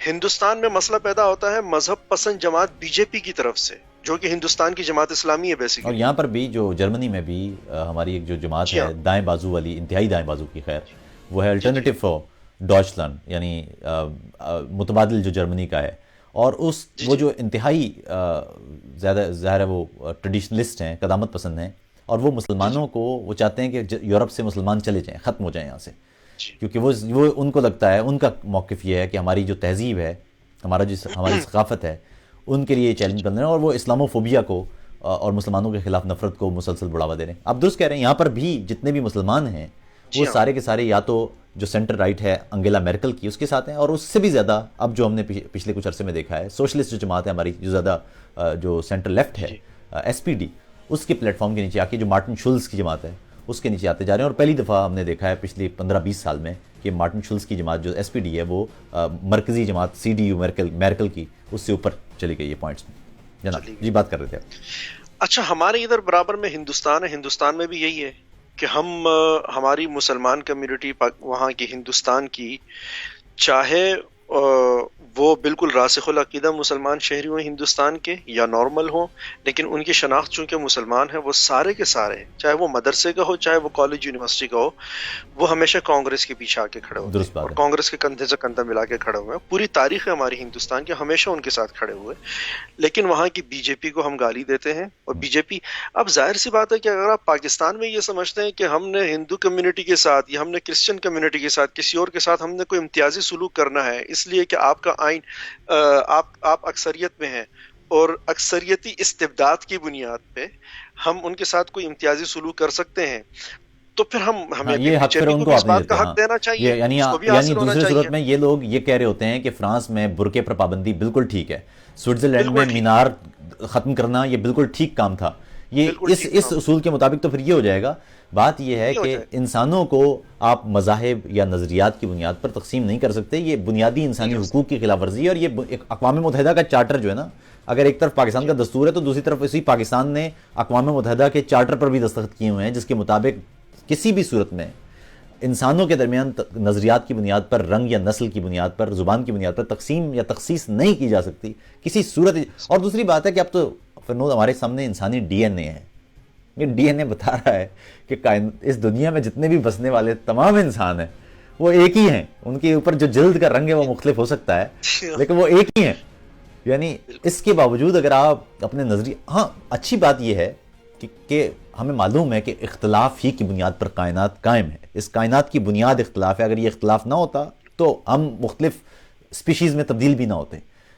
ہندوستان میں مسئلہ پیدا ہوتا ہے مذہب پسند جماعت بی جے پی کی طرف سے، جو کہ ہندوستان کی جماعت اسلامی ہے اور بیسیکلی۔ یہاں پر بھی جو جرمنی میں بھی ہماری ایک جو جماعت جی ہے ہاں، دائیں بازو والی، انتہائی دائیں بازو کی، خیر وہ ہے جی جی الٹرنیٹیو فار ڈاچلینڈ، یعنی متبادل جو جرمنی کا ہے، اور اس جی وہ جی جو انتہائی زیادہ ظاہر ہے وہ ٹریڈیشنلسٹ ہیں، قدامت پسند ہیں، اور وہ جی جی مسلمانوں کو وہ چاہتے ہیں کہ یورپ سے مسلمان چلے جائیں، ختم ہو جائیں یہاں سے، جی کیونکہ وہ ان کو لگتا ہے، ان کا موقف یہ ہے کہ ہماری جو تہذیب ہے، ہماری ثقافت ہے، ان کے لیے یہ جی چیلنج جی بن رہے ہیں، اور وہ اسلامو فوبیا کو اور مسلمانوں کے خلاف نفرت کو مسلسل بڑھاوا دے رہے ہیں۔ آپ درست کہہ رہے ہیں، یہاں پر بھی جتنے بھی مسلمان ہیں وہ جی ہاں، سارے کے سارے یا تو جو سینٹر رائٹ ہے انگیلا میرکل کی اس کے ساتھ ہیں، اور اس سے بھی زیادہ اب جو ہم نے پچھلے کچھ عرصے میں دیکھا ہے سوشلسٹ جو جماعت ہے ہماری، جو زیادہ جو سینٹر لیفٹ جی ہے، جی ایس پی ڈی، اس کے پلیٹ فارم کے نیچے آ کے جو مارٹن شولز کی جماعت ہے اس کے نیچے آتے جا رہے ہیں، اور پہلی دفعہ ہم نے دیکھا ہے پچھلی 15-20 سال میں کہ مارٹن شولز کی جماعت جو ایس پی ڈی ہے وہ مرکزی جماعت سی ڈی یو میرکل کی اس سے اوپر چلی گئی ہے پوائنٹس میں۔ جناب چلی جی گئی۔ بات کر رہے تھے آپ۔ اچھا، ہمارے ادھر برابر میں ہندوستان ہے، ہندوستان میں بھی یہی ہے کہ ہم ہماری مسلمان کمیونٹی وہاں کی، ہندوستان کی، چاہے وہ بالکل راسخ العقیدہ مسلمان شہری ہوں ہندوستان کے یا نارمل ہوں، لیکن ان کی شناخت چونکہ مسلمان ہے، وہ سارے کے سارے، چاہے وہ مدرسے کا ہو چاہے وہ کالج یونیورسٹی کا ہو، وہ ہمیشہ کانگریس کے پیچھے آ کے کھڑے ہوتے درست ہیں بات اور ہے۔ کانگریس کے کندھے سے کندھا ملا کے کھڑے ہوئے ہیں۔ پوری تاریخ ہے ہماری ہندوستان کے، ہمیشہ ان کے ساتھ کھڑے ہوئے، لیکن وہاں کی بی جے پی کو ہم گالی دیتے ہیں، اور بی جے پی، اب ظاہر سی بات ہے کہ اگر آپ پاکستان میں یہ سمجھتے ہیں کہ ہم نے ہندو کمیونٹی کے ساتھ یا ہم نے کرسچن کمیونٹی کے ساتھ کسی اور کے ساتھ ہم نے کوئی امتیازی سلوک کرنا ہے اس لیے کہ آپ کا آئین، آپ اکثریت میں ہیں اور اکثریتی استبداد کی بنیاد پہ ہم ان کے ساتھ کوئی امتیازی سلوک کر سکتے ہیں، تو پھر ہمیں ہاں بھی یہ بی حق جے پھر پی ان کو کو بھی آپ اس نہیں بات دیتے۔ کا ہاں حق دینا چاہیے، یہ یعنی اس کو بھی یعنی حاصل ہونا دوسرے صورت چاہیے۔ میں یہ لوگ یہ کہہ رہے ہوتے ہیں کہ فرانس میں برقعے پر پابندی بالکل ٹھیک ہے، سوئٹزرلینڈ بالکل میں ٹھیک ہے، مینار ختم کرنا یہ بالکل ٹھیک کام تھا، یہ بالکل اس ٹھیک اس کام اصول کے مطابق تو پھر یہ ہو جائے گا۔ بات یہ ہے یہ ہو کہ جائے، انسانوں کو آپ مذاہب یا نظریات کی بنیاد پر تقسیم نہیں کر سکتے، یہ بنیادی نہیں انسانی کر حقوق کی خلاف ورزی ہے، اور یہ اقوام متحدہ کا چارٹر جو ہے نا، اگر ایک طرف پاکستان جی کا دستور ہے تو دوسری طرف اسی پاکستان نے اقوام متحدہ کے چارٹر پر بھی دستخط کیے ہوئے ہیں، جس کے مطابق کسی بھی صورت میں انسانوں کے درمیان نظریات کی بنیاد پر، رنگ یا نسل کی بنیاد پر، زبان کی بنیاد پر تقسیم یا تخصیص نہیں کی جا سکتی کسی صورت۔ اور دوسری بات ہے کہ اب تو فنون ہمارے سامنے انسانی ڈی این اے ہے، یہ ڈی این اے بتا رہا ہے کہ اس دنیا میں جتنے بھی بسنے والے تمام انسان ہیں وہ ایک ہی ہیں، ان کے اوپر جو جلد کا رنگ ہے وہ مختلف ہو سکتا ہے لیکن وہ ایک ہی ہیں، یعنی اس کے باوجود اگر آپ اپنے نظریے، ہاں اچھی بات یہ ہے کہ ہمیں معلوم ہے کہ اختلاف ہی کی بنیاد پر کائنات قائم ہے، اس کائنات کی بنیاد اختلاف ہے، اگر یہ اختلاف نہ ہوتا تو ہم مختلف سپیشیز میں تبدیل بھی نہ ہوتے۔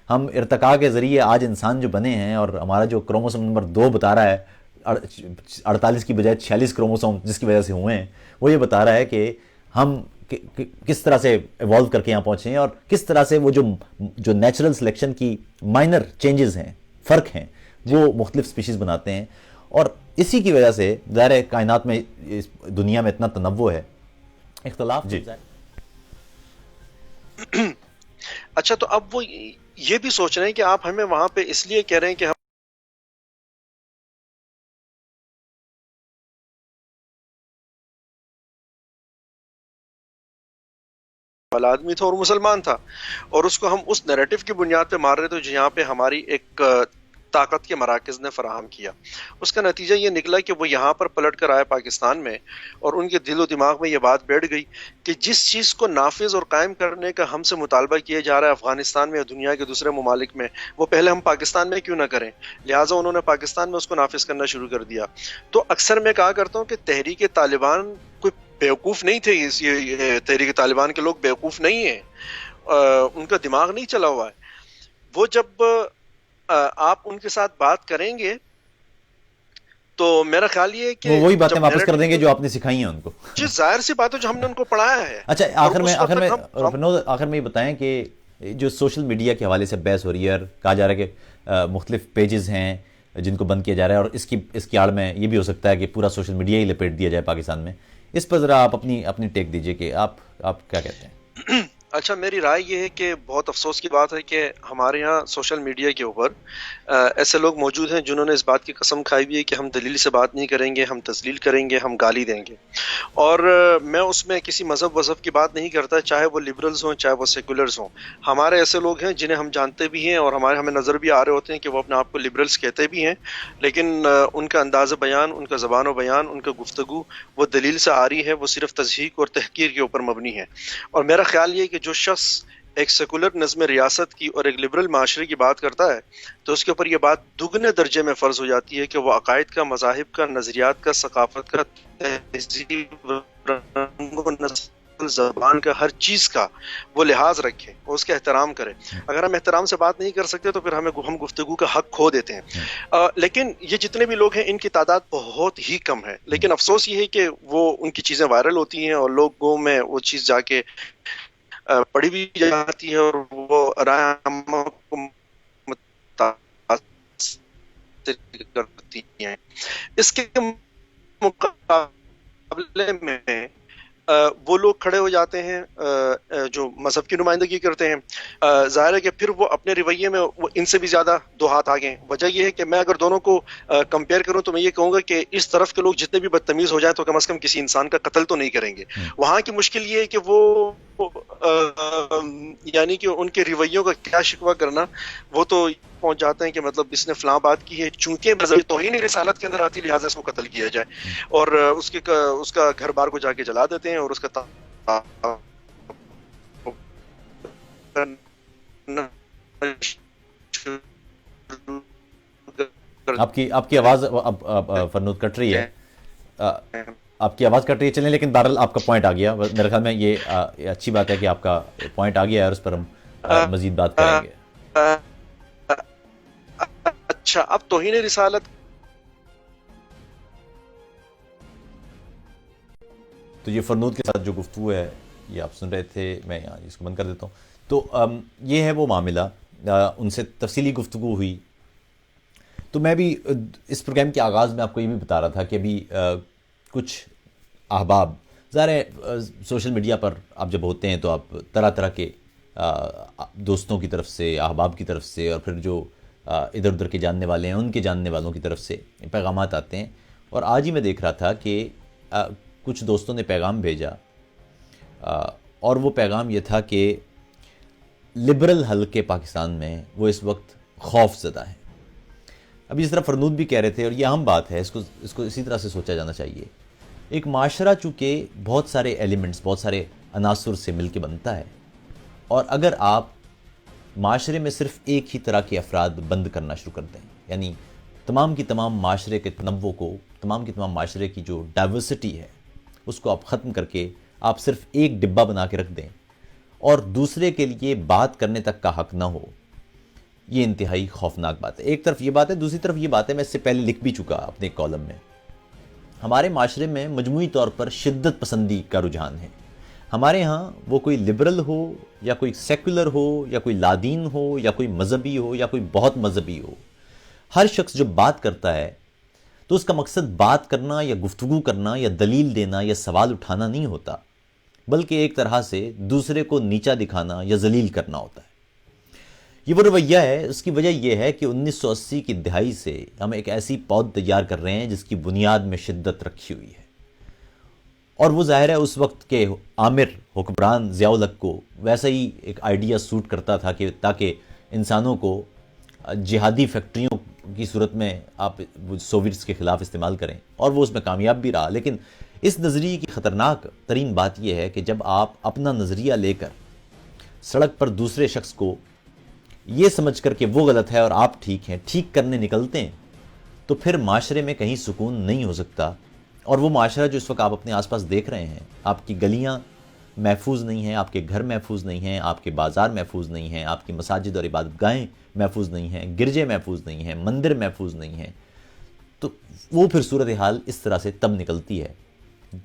ہم ارتقاء کے ذریعے آج انسان جو بنے ہیں، اور ہمارا جو کروموسوم نمبر 2 بتا رہا ہے 48 کی بجائے 46 کروموسوم جس کی وجہ سے ہوئے ہیں، وہ یہ بتا رہا ہے کہ ہم کس طرح سے ایوالو کر کے یہاں پہنچے ہیں، اور کس طرح سے وہ جو نیچرل سلیکشن کی مائنر چینجز ہیں، فرق ہیں، وہ مختلف سپیشیز بناتے ہیں، اور اسی کی وجہ سے ظاہر ہے کائنات میں، اس دنیا میں اتنا تنوع ہے، اختلاف۔ جی اچھا، تو اب وہ یہ بھی سوچ رہے ہیں کہ آپ ہمیں وہاں پہ اس لیے کہہ رہے ہیں کہ ہم والا آدمی تھا اور مسلمان تھا، اور اس کو ہم اس نیریٹو کی بنیاد پہ مار رہے تھے جو یہاں پہ ہماری ایک طاقت کے مراکز نے فراہم کیا۔ اس کا نتیجہ یہ نکلا کہ وہ یہاں پر پلٹ کر آئے پاکستان میں، اور ان کے دل و دماغ میں یہ بات بیٹھ گئی کہ جس چیز کو نافذ اور قائم کرنے کا ہم سے مطالبہ کیا جا رہا ہے افغانستان میں یا دنیا کے دوسرے ممالک میں، وہ پہلے ہم پاکستان میں کیوں نہ کریں، لہٰذا انہوں نے پاکستان میں اس کو نافذ کرنا شروع کر دیا۔ تو اکثر میں کہا کرتا ہوں کہ تحریک طالبان کوئی بیوقوف نہیں تھے، یہ تحریک طالبان کے لوگ بیوقوف نہیں ہیں، ان کا دماغ نہیں چلا ہوا ہے۔ وہ جب آپ ان کے ساتھ بات کریں گے تو میرا خیال یہ ہے کہ وہ وہی باتیں جب واپس کر narrative دیں گے جو آپ نے سکھائی ہیں ان کو۔ جی ظاہر سی بات ہے، جو ہم نے ان کو پڑھایا ہے۔ اچھا اور آخر میں اس وقت آخر میں تک ہم آخر میں یہ بتائیں کہ جو سوشل میڈیا کے حوالے سے بحث ہو رہی ہے، اور کہا جا رہا ہے کہ مختلف پیجز ہیں جن کو بند کیا جا رہا ہے، اور اس کی آڑ میں یہ بھی ہو سکتا ہے کہ پورا سوشل میڈیا ہی لپیٹ دیا جائے پاکستان میں. اس پر ذرا آپ اپنی ٹیک دیجئے کہ آپ کیا کہتے ہیں؟ اچھا، میری رائے یہ ہے کہ بہت افسوس کی بات ہے کہ ہمارے ہاں سوشل میڈیا کے اوپر ایسے لوگ موجود ہیں جنہوں نے اس بات کی قسم کھائی ہوئی ہے کہ ہم دلیل سے بات نہیں کریں گے، ہم تذلیل کریں گے، ہم گالی دیں گے. اور میں اس میں کسی مذہب کی بات نہیں کرتا، چاہے وہ لبرلز ہوں چاہے وہ سیکولرز ہوں. ہمارے ایسے لوگ ہیں جنہیں ہم جانتے بھی ہیں اور ہمیں نظر بھی آ رہے ہوتے ہیں کہ وہ اپنے آپ کو لبرلز کہتے بھی ہیں، لیکن ان کا انداز بیان، ان کا زبان و بیان، ان کا گفتگو وہ دلیل سے آ رہی ہے، وہ صرف تصحیح اور تحقیر کے اوپر مبنی ہے. اور میرا خیال یہ ہے کہ جو شخص ایک سیکولر نظم ریاست کی اور ایک لبرل معاشرے کی بات کرتا ہے تو اس کے اوپر یہ بات دگنے درجے میں فرض ہو جاتی ہے کہ وہ عقائد کا، مذاہب کا، نظریات کا، ثقافت کا، تہذیب، رنگ و نسل، زبان کا، ہر چیز کا وہ لحاظ رکھے، وہ اس کا احترام کرے. اگر ہم احترام سے بات نہیں کر سکتے تو پھر ہم گفتگو کا حق کھو دیتے ہیں. لیکن یہ جتنے بھی لوگ ہیں ان کی تعداد بہت ہی کم ہے، لیکن افسوس یہ ہے کہ وہ ان کی چیزیں وائرل ہوتی ہیں اور لوگوں میں وہ چیز جا کے پڑھی بھی جاتی ہے اور وہ رائے عامہ کو متاثر کرتی ہیں. اس کے مقابلے میں وہ لوگ کھڑے ہو جاتے ہیں جو مذہب کی نمائندگی کرتے ہیں. ظاہر ہے کہ پھر وہ اپنے رویے میں وہ ان سے بھی زیادہ دو ہاتھ آگے ہیں. وجہ یہ ہے کہ میں اگر دونوں کو کمپیئر کروں تو میں یہ کہوں گا کہ اس طرف کے لوگ جتنے بھی بدتمیز ہو جائیں تو کم از کم کسی انسان کا قتل تو نہیں کریں گے. وہاں کی مشکل یہ ہے کہ وہ یعنی کہ ان کے رویوں کا کیا شکوہ کرنا، وہ تو پہنچ جاتے ہیں کہ مطلب اس نے فلاں بات کی ہے، چونکہ مذہبی توہین رسالت کے اندر آتی لہٰذا اس کو قتل کیا جائے، اور اس کا گھر بار کو جا کے جلا دیتے ہیں اور اس کا آپ کی آواز اب فرنود کٹ رہی ہے، آپ کی آواز کٹ رہی ہے. چلیں، لیکن بہرحال آپ کا پوائنٹ آ گیا. میرے خیال میں یہ اچھی بات ہے کہ آپ کا پوائنٹ آ گیا ہے اور اس پر ہم مزید بات کریں گے. اچھا، اب توہین رسالت تو یہ فرنود کے ساتھ جو گفتگو ہے یہ آپ سن رہے تھے. میں یہاں اس کو بند کر دیتا ہوں. تو یہ ہے وہ معاملہ، ان سے تفصیلی گفتگو ہوئی. تو میں بھی اس پروگرام کے آغاز میں آپ کو یہ بھی بتا رہا تھا کہ ابھی کچھ احباب، ظاہر ہے سوشل میڈیا پر آپ جب ہوتے ہیں تو آپ طرح طرح کے دوستوں کی طرف سے، احباب کی طرف سے، اور پھر جو ادھر ادھر کے جاننے والے ہیں ان کے جاننے والوں کی طرف سے پیغامات آتے ہیں. اور آج ہی میں دیکھ رہا تھا کہ کچھ دوستوں نے پیغام بھیجا، اور وہ پیغام یہ تھا کہ لبرل حلقے پاکستان میں وہ اس وقت خوف زدہ ہیں. اب اس طرح فرنود بھی کہہ رہے تھے، اور یہ اہم بات ہے، اس کو اسی طرح سے سوچا جانا چاہیے. ایک معاشرہ چونکہ بہت سارے ایلیمنٹس، بہت سارے عناصر سے مل کے بنتا ہے، اور اگر آپ معاشرے میں صرف ایک ہی طرح کے افراد بند کرنا شروع کر دیں، یعنی تمام کی تمام معاشرے کے تنوع کو، تمام کی تمام معاشرے کی جو ڈائیورسٹی ہے اس کو آپ ختم کر کے آپ صرف ایک ڈبہ بنا کے رکھ دیں اور دوسرے کے لیے بات کرنے تک کا حق نہ ہو، یہ انتہائی خوفناک بات ہے. ایک طرف یہ بات ہے، دوسری طرف یہ بات ہے، میں اس سے پہلے لکھ بھی چکا اپنے کالم میں، ہمارے معاشرے میں مجموعی طور پر شدت پسندی کا رجحان ہے. ہمارے ہاں وہ کوئی لبرل ہو یا کوئی سیکولر ہو یا کوئی لادین ہو یا کوئی مذہبی ہو یا کوئی بہت مذہبی ہو، ہر شخص جب بات کرتا ہے تو اس کا مقصد بات کرنا یا گفتگو کرنا یا دلیل دینا یا سوال اٹھانا نہیں ہوتا، بلکہ ایک طرح سے دوسرے کو نیچا دکھانا یا ذلیل کرنا ہوتا ہے. یہ وہ رویہ ہے. اس کی وجہ یہ ہے کہ 1980 کی دہائی سے ہم ایک ایسی پود تیار کر رہے ہیں جس کی بنیاد میں شدت رکھی ہوئی ہے، اور وہ ظاہر ہے اس وقت کے عامر حکمران ضیاء الحق کو ویسا ہی ایک آئیڈیا سوٹ کرتا تھا کہ تاکہ انسانوں کو جہادی فیکٹریوں کی صورت میں آپ سوویٹس کے خلاف استعمال کریں، اور وہ اس میں کامیاب بھی رہا. لیکن اس نظریے کی خطرناک ترین بات یہ ہے کہ جب آپ اپنا نظریہ لے کر سڑک پر دوسرے شخص کو یہ سمجھ کر کہ وہ غلط ہے اور آپ ٹھیک ہیں، ٹھیک کرنے نکلتے ہیں، تو پھر معاشرے میں کہیں سکون نہیں ہو سکتا. اور وہ معاشرہ جو اس وقت آپ اپنے آس پاس دیکھ رہے ہیں، آپ کی گلیاں محفوظ نہیں ہیں، آپ کے گھر محفوظ نہیں ہیں، آپ کے بازار محفوظ نہیں ہیں، آپ کی مساجد اور عبادت گاہیں محفوظ نہیں ہیں، گرجے محفوظ نہیں ہیں، مندر محفوظ نہیں ہیں، تو وہ پھر صورتحال اس طرح سے تب نکلتی ہے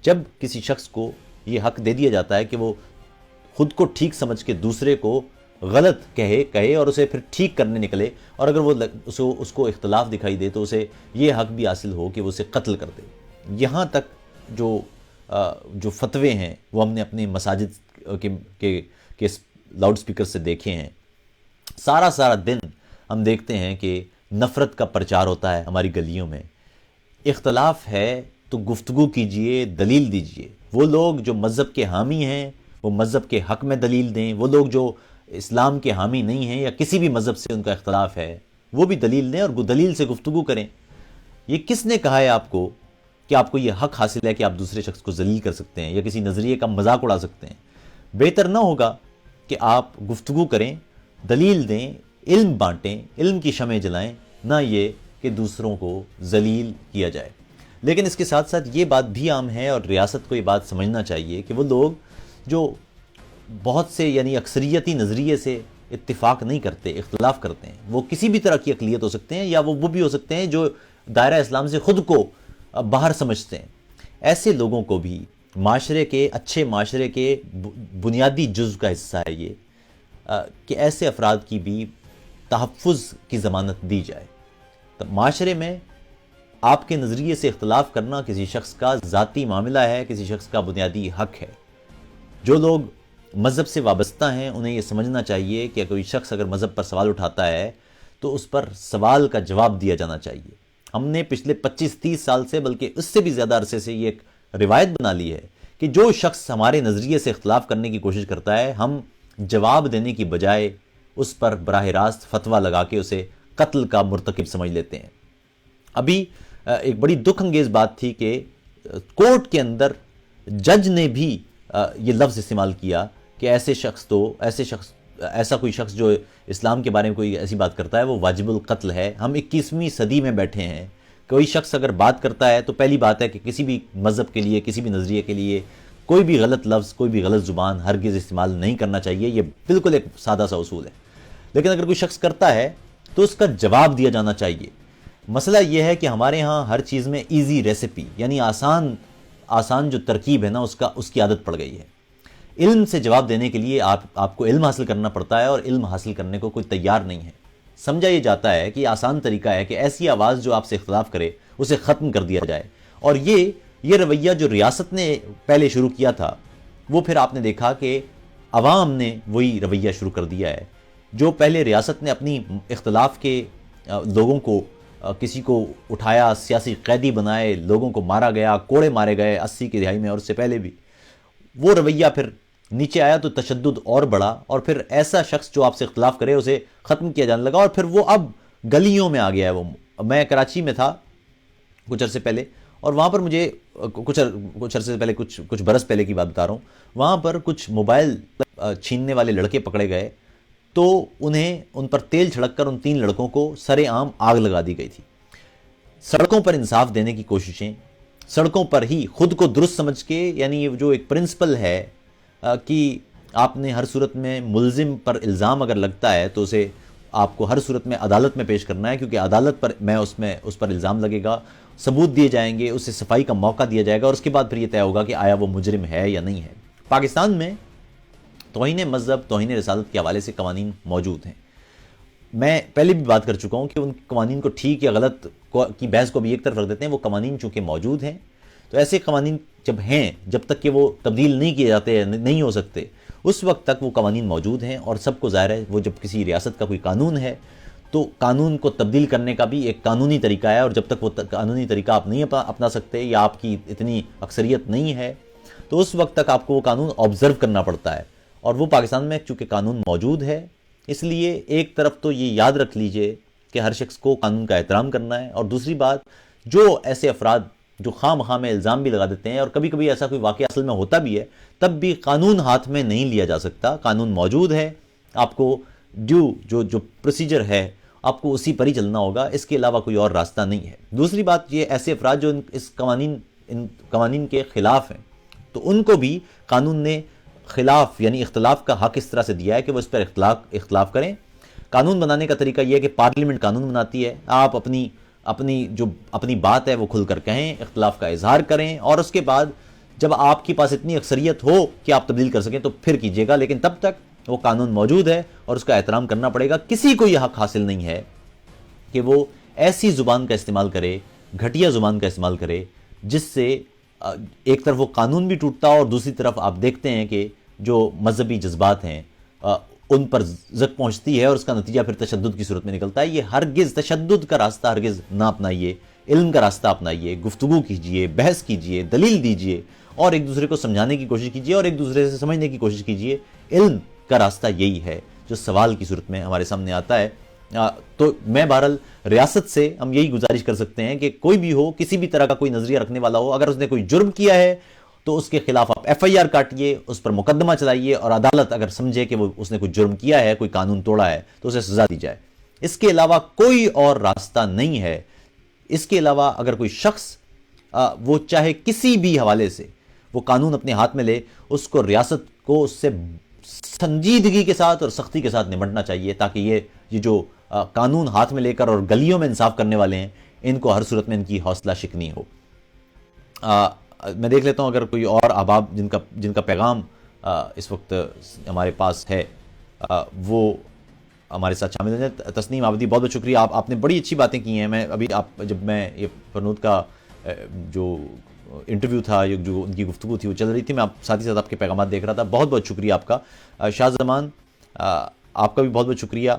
جب کسی شخص کو یہ حق دے دیا جاتا ہے کہ وہ خود کو ٹھیک سمجھ کے دوسرے کو غلط کہے اور اسے پھر ٹھیک کرنے نکلے، اور اگر وہ اس کو اختلاف دکھائی دے تو اسے یہ حق بھی حاصل ہو کہ وہ اسے قتل کر دے۔ یہاں تک جو فتوے ہیں وہ ہم نے اپنے مساجد کے لاؤڈ سپیکر سے دیکھے ہیں۔ سارا دن ہم دیکھتے ہیں کہ نفرت کا پرچار ہوتا ہے ہماری گلیوں میں۔ اختلاف ہے تو گفتگو کیجئے، دلیل دیجئے۔ وہ لوگ جو مذہب کے حامی ہیں وہ مذہب کے حق میں دلیل دیں، وہ لوگ جو اسلام کے حامی نہیں ہیں یا کسی بھی مذہب سے ان کا اختلاف ہے وہ بھی دلیل دیں اور دلیل سے گفتگو کریں۔ یہ کس نے کہا ہے آپ کو کہ آپ کو یہ حق حاصل ہے کہ آپ دوسرے شخص کو ذلیل کر سکتے ہیں یا کسی نظریے کا مذاق اڑا سکتے ہیں؟ بہتر نہ ہوگا کہ آپ گفتگو کریں، دلیل دیں، علم بانٹیں، علم کی شمع جلائیں، نہ یہ کہ دوسروں کو ذلیل کیا جائے۔ لیکن اس کے ساتھ ساتھ یہ بات بھی عام ہے اور ریاست کو یہ بات سمجھنا چاہیے کہ وہ لوگ جو بہت سے یعنی اکثریتی نظریے سے اتفاق نہیں کرتے، اختلاف کرتے ہیں، وہ کسی بھی طرح کی اقلیت ہو سکتے ہیں یا وہ بھی ہو سکتے ہیں جو دائرہ اسلام سے خود کو باہر سمجھتے ہیں۔ ایسے لوگوں کو بھی معاشرے کے اچھے معاشرے کے بنیادی جزو کا حصہ ہے یہ کہ ایسے افراد کی بھی تحفظ کی ضمانت دی جائے۔ تو معاشرے میں آپ کے نظریے سے اختلاف کرنا کسی شخص کا ذاتی معاملہ ہے، کسی شخص کا بنیادی حق ہے۔ جو لوگ مذہب سے وابستہ ہیں انہیں یہ سمجھنا چاہیے کہ کوئی شخص اگر مذہب پر سوال اٹھاتا ہے تو اس پر سوال کا جواب دیا جانا چاہیے۔ ہم نے پچھلے 25-30 سال سے بلکہ اس سے بھی زیادہ عرصے سے یہ ایک روایت بنا لی ہے کہ جو شخص ہمارے نظریے سے اختلاف کرنے کی کوشش کرتا ہے ہم جواب دینے کی بجائے اس پر براہ راست فتویٰ لگا کے اسے قتل کا مرتکب سمجھ لیتے ہیں۔ ابھی ایک بڑی دکھ انگیز بات تھی کہ کورٹ کے اندر جج نے بھی یہ لفظ استعمال کیا کہ ایسا کوئی شخص جو اسلام کے بارے میں کوئی ایسی بات کرتا ہے وہ واجب القتل ہے۔ ہم 21ویں صدی میں بیٹھے ہیں، کوئی شخص اگر بات کرتا ہے تو پہلی بات ہے کہ کسی بھی مذہب کے لیے، کسی بھی نظریے کے لیے کوئی بھی غلط لفظ، کوئی بھی غلط زبان ہرگز استعمال نہیں کرنا چاہیے۔ یہ بالکل ایک سادہ سا اصول ہے، لیکن اگر کوئی شخص کرتا ہے تو اس کا جواب دیا جانا چاہیے۔ مسئلہ یہ ہے کہ ہمارے ہاں ہر چیز میں ایزی ریسیپی یعنی آسان جو ترکیب ہے نا اس کی عادت پڑ گئی ہے۔ علم سے جواب دینے کے لیے آپ کو علم حاصل کرنا پڑتا ہے اور علم حاصل کرنے کو کوئی تیار نہیں ہے۔ سمجھا یہ جاتا ہے کہ آسان طریقہ ہے کہ ایسی آواز جو آپ سے اختلاف کرے اسے ختم کر دیا جائے، اور یہ رویہ جو ریاست نے پہلے شروع کیا تھا وہ پھر آپ نے دیکھا کہ عوام نے وہی رویہ شروع کر دیا ہے۔ جو پہلے ریاست نے اپنی اختلاف کے لوگوں کو کسی کو اٹھایا، سیاسی قیدی بنائے، لوگوں کو مارا گیا، کوڑے مارے گئے 80 کی دہائی میں اور اس سے پہلے بھی، وہ رویہ پھر نیچے آیا تو تشدد اور بڑھا، اور پھر ایسا شخص جو آپ سے اختلاف کرے اسے ختم کیا جانے لگا، اور پھر وہ اب گلیوں میں آ گیا ہے۔ میں کراچی میں تھا کچھ عرصے پہلے، اور وہاں پر مجھے کچھ عرصے پہلے کچھ برس پہلے کی بات بتا رہا ہوں، وہاں پر کچھ موبائل چھیننے والے لڑکے پکڑے گئے تو ان پر تیل چھڑک کر ان 3 لڑکوں کو سر عام آگ لگا دی گئی تھی۔ سڑکوں پر انصاف دینے کی کوششیں، سڑکوں پر ہی خود کو درست سمجھ کے، یعنی جو ایک پرنسپل ہے کہ آپ نے ہر صورت میں ملزم پر الزام اگر لگتا ہے تو اسے آپ کو ہر صورت میں عدالت میں پیش کرنا ہے، کیونکہ عدالت پر اس پر الزام لگے گا، ثبوت دیے جائیں گے، اسے صفائی کا موقع دیا جائے گا، اور اس کے بعد پھر یہ طے ہوگا کہ آیا وہ مجرم ہے یا نہیں ہے۔ پاکستان میں توہین مذہب، توہین رسالت کے حوالے سے قوانین موجود ہیں۔ میں پہلے بھی بات کر چکا ہوں کہ ان قوانین کو ٹھیک یا غلط کی بحث کو بھی ایک طرف رکھ دیتے ہیں۔ وہ قوانین چونکہ موجود ہیں تو ایسے قوانین جب ہیں، جب تک کہ وہ تبدیل نہیں کیے جاتے، نہیں ہو سکتے، اس وقت تک وہ قوانین موجود ہیں، اور سب کو ظاہر ہے وہ جب کسی ریاست کا کوئی قانون ہے تو قانون کو تبدیل کرنے کا بھی ایک قانونی طریقہ ہے، اور جب تک وہ قانونی طریقہ آپ نہیں اپنا سکتے یا آپ کی اتنی اکثریت نہیں ہے تو اس وقت تک آپ کو وہ قانون آبزرو کرنا پڑتا ہے۔ اور وہ پاکستان میں چونکہ قانون موجود ہے، اس لیے ایک طرف تو یہ یاد رکھ لیجئے کہ ہر شخص کو قانون کا احترام کرنا ہے، اور دوسری بات جو ایسے افراد جو خواہ مخواہ میں الزام بھی لگا دیتے ہیں، اور کبھی کبھی ایسا کوئی واقعہ اصل میں ہوتا بھی ہے، تب بھی قانون ہاتھ میں نہیں لیا جا سکتا۔ قانون موجود ہے، آپ کو جو پروسیجر ہے آپ کو اسی پر ہی چلنا ہوگا، اس کے علاوہ کوئی اور راستہ نہیں ہے۔ دوسری بات یہ ایسے افراد جو ان قوانین کے خلاف ہیں تو ان کو بھی قانون نے خلاف یعنی اختلاف کا حق اس طرح سے دیا ہے کہ وہ اس پر اختلاف کریں۔ قانون بنانے کا طریقہ یہ ہے کہ پارلیمنٹ قانون بناتی ہے، آپ اپنی بات ہے وہ کھل کر کہیں، اختلاف کا اظہار کریں، اور اس کے بعد جب آپ کے پاس اتنی اکثریت ہو کہ آپ تبدیل کر سکیں تو پھر کیجئے گا، لیکن تب تک وہ قانون موجود ہے اور اس کا احترام کرنا پڑے گا. کسی کو یہ حق حاصل نہیں ہے کہ وہ ایسی زبان کا استعمال کرے, گھٹیا زبان کا استعمال کرے, جس سے ایک طرف وہ قانون بھی ٹوٹتا اور دوسری طرف آپ دیکھتے ہیں کہ جو مذہبی جذبات ہیں ان پر زک پہنچتی ہے اور اس کا نتیجہ پھر تشدد کی صورت میں نکلتا ہے. یہ ہرگز تشدد کا راستہ ہرگز نہ اپنائیے, علم کا راستہ اپنائیے, گفتگو کیجئے, بحث کیجئے, دلیل دیجئے اور ایک دوسرے کو سمجھانے کی کوشش کیجئے اور ایک دوسرے سے سمجھنے کی کوشش کیجئے. علم کا راستہ یہی ہے جو سوال کی صورت میں ہمارے سامنے آتا ہے. تو میں بہرحال ریاست سے ہم یہی گزارش کر سکتے ہیں کہ کوئی بھی ہو, کسی بھی طرح کا کوئی نظریہ رکھنے والا ہو, اگر اس نے کوئی جرم کیا ہے تو اس کے خلاف آپ ایف آئی آر کاٹیے, اس پر مقدمہ چلائیے اور عدالت اگر سمجھے کہ وہ اس نے کوئی جرم کیا ہے, کوئی قانون توڑا ہے, تو اسے سزا دی جائے. اس کے علاوہ کوئی اور راستہ نہیں ہے. اس کے علاوہ اگر کوئی شخص وہ چاہے کسی بھی حوالے سے وہ قانون اپنے ہاتھ میں لے, اس کو ریاست کو اس سے سنجیدگی کے ساتھ اور سختی کے ساتھ نمٹنا چاہیے, تاکہ یہ جو قانون ہاتھ میں لے کر اور گلیوں میں انصاف کرنے والے ہیں, ان کو ہر صورت میں ان کی حوصلہ شکنی ہو. میں دیکھ لیتا ہوں اگر کوئی اور احباب جن کا پیغام اس وقت ہمارے پاس ہے وہ ہمارے ساتھ شامل ہو جائیں. تسنیم آبادی, بہت بہت شکریہ, آپ نے بڑی اچھی باتیں کی ہیں. میں ابھی جب میں یہ فرنود کا جو انٹرویو تھا, جو ان کی گفتگو تھی وہ چل رہی تھی, میں ساتھ ہی ساتھ آپ کے پیغامات دیکھ رہا تھا. بہت بہت شکریہ آپ کا. شاہ زمان, آپ کا بھی بہت بہت شکریہ.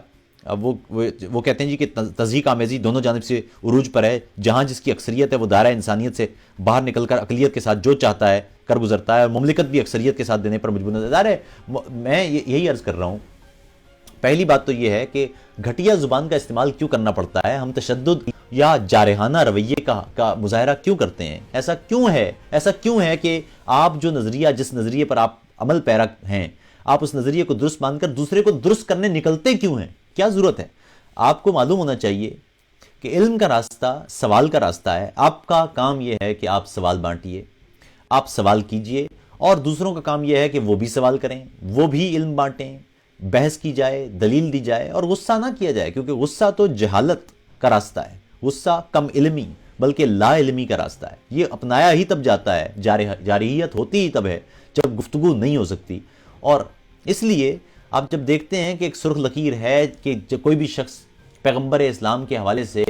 وہ کہتے ہیں جی کہ تضحیک آمیزی دونوں جانب سے عروج پر ہے. جہاں جس کی اکثریت ہے وہ دائرہ انسانیت سے باہر نکل کر اقلیت کے ساتھ جو چاہتا ہے کر گزرتا ہے, اور مملکت بھی اکثریت کے ساتھ دینے پر مجبور نظر ہے. میں یہی عرض کر رہا ہوں, پہلی بات تو یہ ہے کہ گھٹیا زبان کا استعمال کیوں کرنا پڑتا ہے, ہم تشدد یا جارحانہ رویے کا مظاہرہ کیوں کرتے ہیں؟ ایسا کیوں ہے کہ آپ جو نظریہ, جس نظریے پر آپ عمل پیرا ہیں, آپ اس نظریے کو درست مان کر دوسرے کو درست کرنے نکلتے کیوں ہیں؟ کیا ضرورت ہے؟ آپ کو معلوم ہونا چاہیے کہ علم کا راستہ سوال کا راستہ ہے. آپ کا کام یہ ہے کہ آپ سوال بانٹیے, آپ سوال کیجئے, اور دوسروں کا کام یہ ہے کہ وہ بھی سوال کریں, وہ بھی علم بانٹیں, بحث کی جائے, دلیل دی جائے, اور غصہ نہ کیا جائے, کیونکہ غصہ تو جہالت کا راستہ ہے. غصہ کم علمی بلکہ لا علمی کا راستہ ہے. یہ اپنایا ہی تب جاتا ہے, جارحیت ہوتی ہی تب ہے جب گفتگو نہیں ہو سکتی. اور اس لیے آپ جب دیکھتے ہیں کہ ایک سرخ لکیر ہے کہ جب کوئی بھی شخص پیغمبر اسلام کے حوالے سے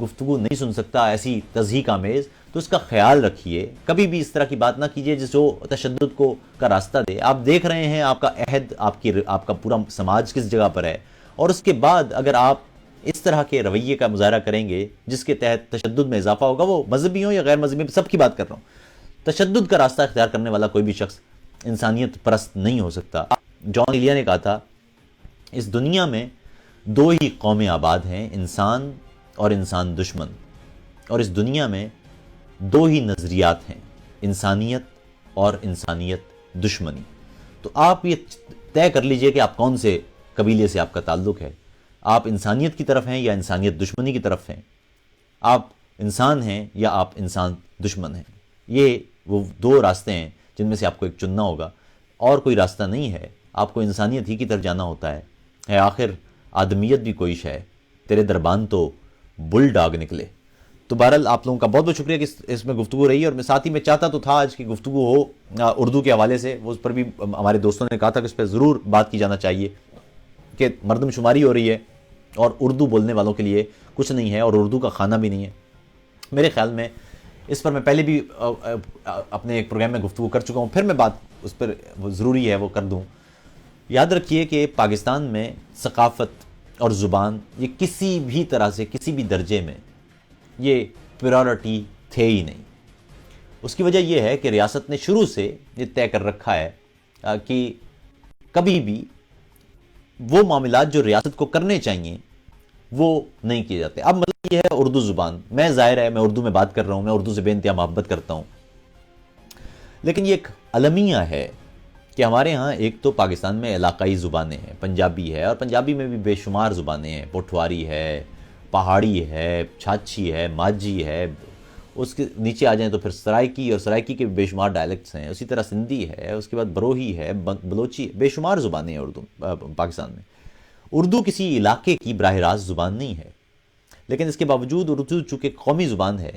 گفتگو نہیں سن سکتا ایسی تضحیک آمیز, تو اس کا خیال رکھیے. کبھی بھی اس طرح کی بات نہ کیجیے جو تشدد کا راستہ دے. آپ دیکھ رہے ہیں آپ کا عہد, آپ کا پورا سماج کس جگہ پر ہے, اور اس کے بعد اگر آپ اس طرح کے رویے کا مظاہرہ کریں گے جس کے تحت تشدد میں اضافہ ہوگا, وہ مذہبی ہوں یا غیر مذہبی, سب کی بات کر رہا ہوں, تشدد کا راستہ اختیار کرنے والا کوئی بھی شخص انسانیت پرست نہیں ہو سکتا. جان ایلیا نے کہا تھا, اس دنیا میں دو ہی قومیں آباد ہیں, انسان اور انسان دشمن, اور اس دنیا میں دو ہی نظریات ہیں, انسانیت اور انسانیت دشمنی. تو آپ یہ طے کر لیجئے کہ آپ کون سے قبیلے سے آپ کا تعلق ہے. آپ انسانیت کی طرف ہیں یا انسانیت دشمنی کی طرف ہیں. آپ انسان ہیں یا آپ انسان دشمن ہیں. یہ وہ دو راستے ہیں جن میں سے آپ کو ایک چننا ہوگا, اور کوئی راستہ نہیں ہے. آپ کو انسانیت ہی کی طرف جانا ہوتا ہے. آخر آدمیت بھی کوئی شے, تیرے دربان تو بل ڈاگ نکلے. تو بہرحال آپ لوگوں کا بہت بہت شکریہ کہ اس میں گفتگو رہی, اور میں ساتھ ہی میں چاہتا تو تھا آج کی گفتگو ہو اردو کے حوالے سے. وہ اس پر بھی ہمارے دوستوں نے کہا تھا کہ اس پہ ضرور بات کی جانا چاہیے کہ مردم شماری ہو رہی ہے اور اردو بولنے والوں کے لیے کچھ نہیں ہے, اور اردو کا کھانا بھی نہیں ہے. میرے خیال میں اس پر میں پہلے بھی اپنے ایک پروگرام میں گفتگو کر چکا ہوں, پھر میں بات اس پر ضروری ہے وہ کر دوں. یاد رکھیے کہ پاکستان میں ثقافت اور زبان یہ کسی بھی طرح سے کسی بھی درجے میں یہ پریورٹی تھے ہی نہیں. اس کی وجہ یہ ہے کہ ریاست نے شروع سے یہ طے کر رکھا ہے کہ کبھی بھی وہ معاملات جو ریاست کو کرنے چاہیے وہ نہیں کیے جاتے. اب مطلب یہ ہے اردو زبان, میں ظاہر ہے میں اردو میں بات کر رہا ہوں, میں اردو سے بے انتہا محبت کرتا ہوں, لیکن یہ ایک المیہ ہے کہ ہمارے ہاں ایک تو پاکستان میں علاقائی زبانیں ہیں, پنجابی ہے, اور پنجابی میں بھی بے شمار زبانیں ہیں, پوٹھواری ہے, پہاڑی ہے, چھاچھی ہے, ماجھی ہے, اس کے نیچے آ جائیں تو پھر سرائکی, اور سرائکی کے بھی بے شمار ڈائلیکٹس ہیں. اسی طرح سندھی ہے, اس کے بعد بروہی ہے, بلوچی, بے شمار زبانیں ہیں اردو پاکستان میں. اردو کسی علاقے کی براہ راست زبان نہیں ہے, لیکن اس کے باوجود اردو چونکہ قومی زبان ہے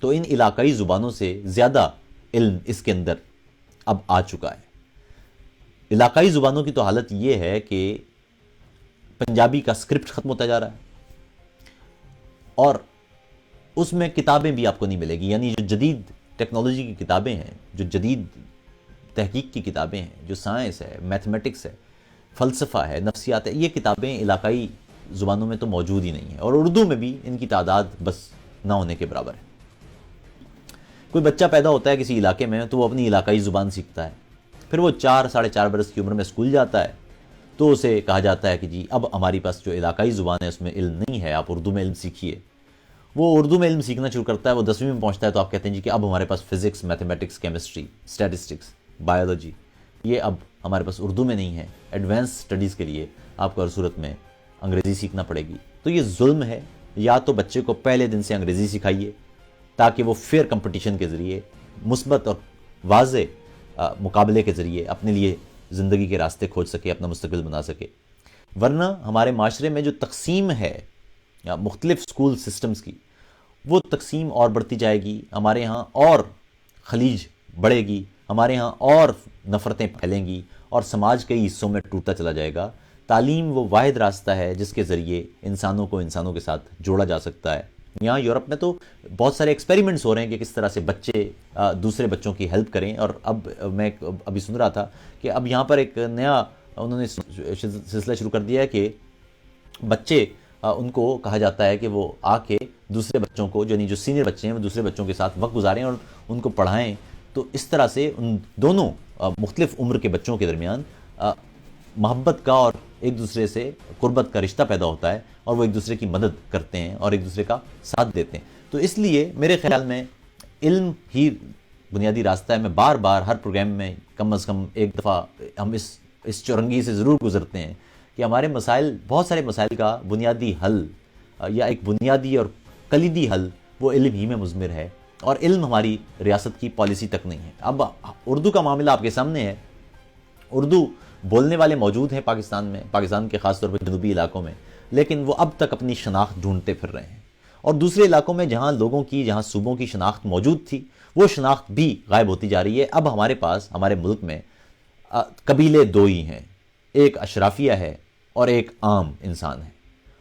تو ان علاقائی زبانوں سے زیادہ علم اس کے اندر اب آ چکا ہے. علاقائی زبانوں کی تو حالت یہ ہے کہ پنجابی کا اسکرپٹ ختم ہوتا جا رہا ہے، اور اس میں کتابیں بھی آپ کو نہیں ملے گی. یعنی جو جدید ٹیکنالوجی کی کتابیں ہیں، جو جدید تحقیق کی کتابیں ہیں، جو سائنس ہے، میتھمیٹکس ہے، فلسفہ ہے، نفسیات ہے، یہ کتابیں علاقائی زبانوں میں تو موجود ہی نہیں ہیں. اور اردو میں بھی ان کی تعداد بس نہ ہونے کے برابر ہے. کوئی بچہ پیدا ہوتا ہے کسی علاقے میں تو وہ اپنی علاقائی زبان سیکھتا ہے، پھر وہ 4-4.5 برس کی عمر میں اسکول جاتا ہے تو اسے کہا جاتا ہے کہ جی اب ہماری پاس جو علاقائی زبان ہے اس میں علم نہیں ہے، آپ اردو میں علم سیکھیے. وہ اردو میں علم سیکھنا شروع کرتا ہے، وہ 10ویں میں پہنچتا ہے تو آپ کہتے ہیں جی کہ اب ہمارے پاس physics, mathematics, chemistry, statistics, biology, یہ اب ہمارے پاس اردو میں نہیں ہے. ایڈوانس سٹڈیز کے لیے آپ کو ہر صورت میں انگریزی سیکھنا پڑے گی. تو یہ ظلم ہے. یا تو بچے کو پہلے دن سے انگریزی سکھائیے تاکہ وہ فیئر کمپٹیشن کے ذریعے، مثبت اور واضح مقابلے کے ذریعے اپنے لیے زندگی کے راستے کھوج سکے، اپنا مستقبل بنا سکے. ورنہ ہمارے معاشرے میں جو تقسیم ہے یا مختلف سکول سسٹمز کی، وہ تقسیم اور بڑھتی جائے گی. ہمارے ہاں اور خلیج بڑھے گی، ہمارے ہاں اور نفرتیں پھیلیں گی، اور سماج کئی حصوں میں ٹوٹتا چلا جائے گا. تعلیم وہ واحد راستہ ہے جس کے ذریعے انسانوں کو انسانوں کے ساتھ جوڑا جا سکتا ہے. یہاں یورپ میں تو بہت سارے ایکسپیریمنٹس ہو رہے ہیں کہ کس طرح سے بچے دوسرے بچوں کی ہیلپ کریں. اور اب میں ابھی سن رہا تھا کہ اب یہاں پر ایک نیا انہوں نے سلسلہ شروع کر دیا ہے کہ بچے ان کو کہا جاتا ہے کہ وہ آ کے دوسرے بچوں کو، جو سینئر بچے ہیں، وہ دوسرے بچوں کے ساتھ وقت گزاریں اور ان کو پڑھائیں. تو اس طرح سے ان دونوں مختلف عمر کے بچوں کے درمیان محبت کا اور ایک دوسرے سے قربت کا رشتہ پیدا ہوتا ہے، اور وہ ایک دوسرے کی مدد کرتے ہیں اور ایک دوسرے کا ساتھ دیتے ہیں. تو اس لیے میرے خیال میں علم ہی بنیادی راستہ ہے. میں بار بار ہر پروگرام میں کم از کم ایک دفعہ ہم اس چورنگی سے ضرور گزرتے ہیں کہ ہمارے مسائل، بہت سارے مسائل کا بنیادی حل یا ایک بنیادی اور کلیدی حل وہ علم ہی میں مضمر ہے، اور علم ہماری ریاست کی پالیسی تک نہیں ہے. اب اردو کا معاملہ آپ کے سامنے ہے. اردو بولنے والے موجود ہیں پاکستان میں، پاکستان کے خاص طور پر جنوبی علاقوں میں، لیکن وہ اب تک اپنی شناخت ڈھونڈتے پھر رہے ہیں. اور دوسرے علاقوں میں جہاں لوگوں کی، جہاں صوبوں کی شناخت موجود تھی، وہ شناخت بھی غائب ہوتی جا رہی ہے. اب ہمارے پاس، ہمارے ملک میں قبیلے دو ہی ہیں، ایک اشرافیہ ہے اور ایک عام انسان ہے.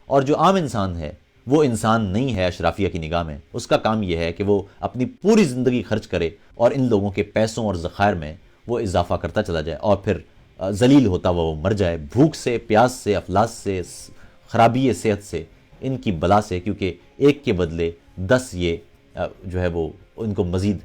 اور جو عام انسان ہے وہ انسان نہیں ہے اشرافیہ کی نگاہ میں. اس کا کام یہ ہے کہ وہ اپنی پوری زندگی خرچ کرے اور ان لوگوں کے پیسوں اور ذخائر میں وہ اضافہ کرتا چلا جائے، اور پھر ذلیل ہوتا وہ مر جائے، بھوک سے، پیاس سے، افلاس سے، خرابی صحت سے، ان کی بلا سے. کیونکہ ایک کے بدلے 10 یہ جو ہے وہ ان کو مزید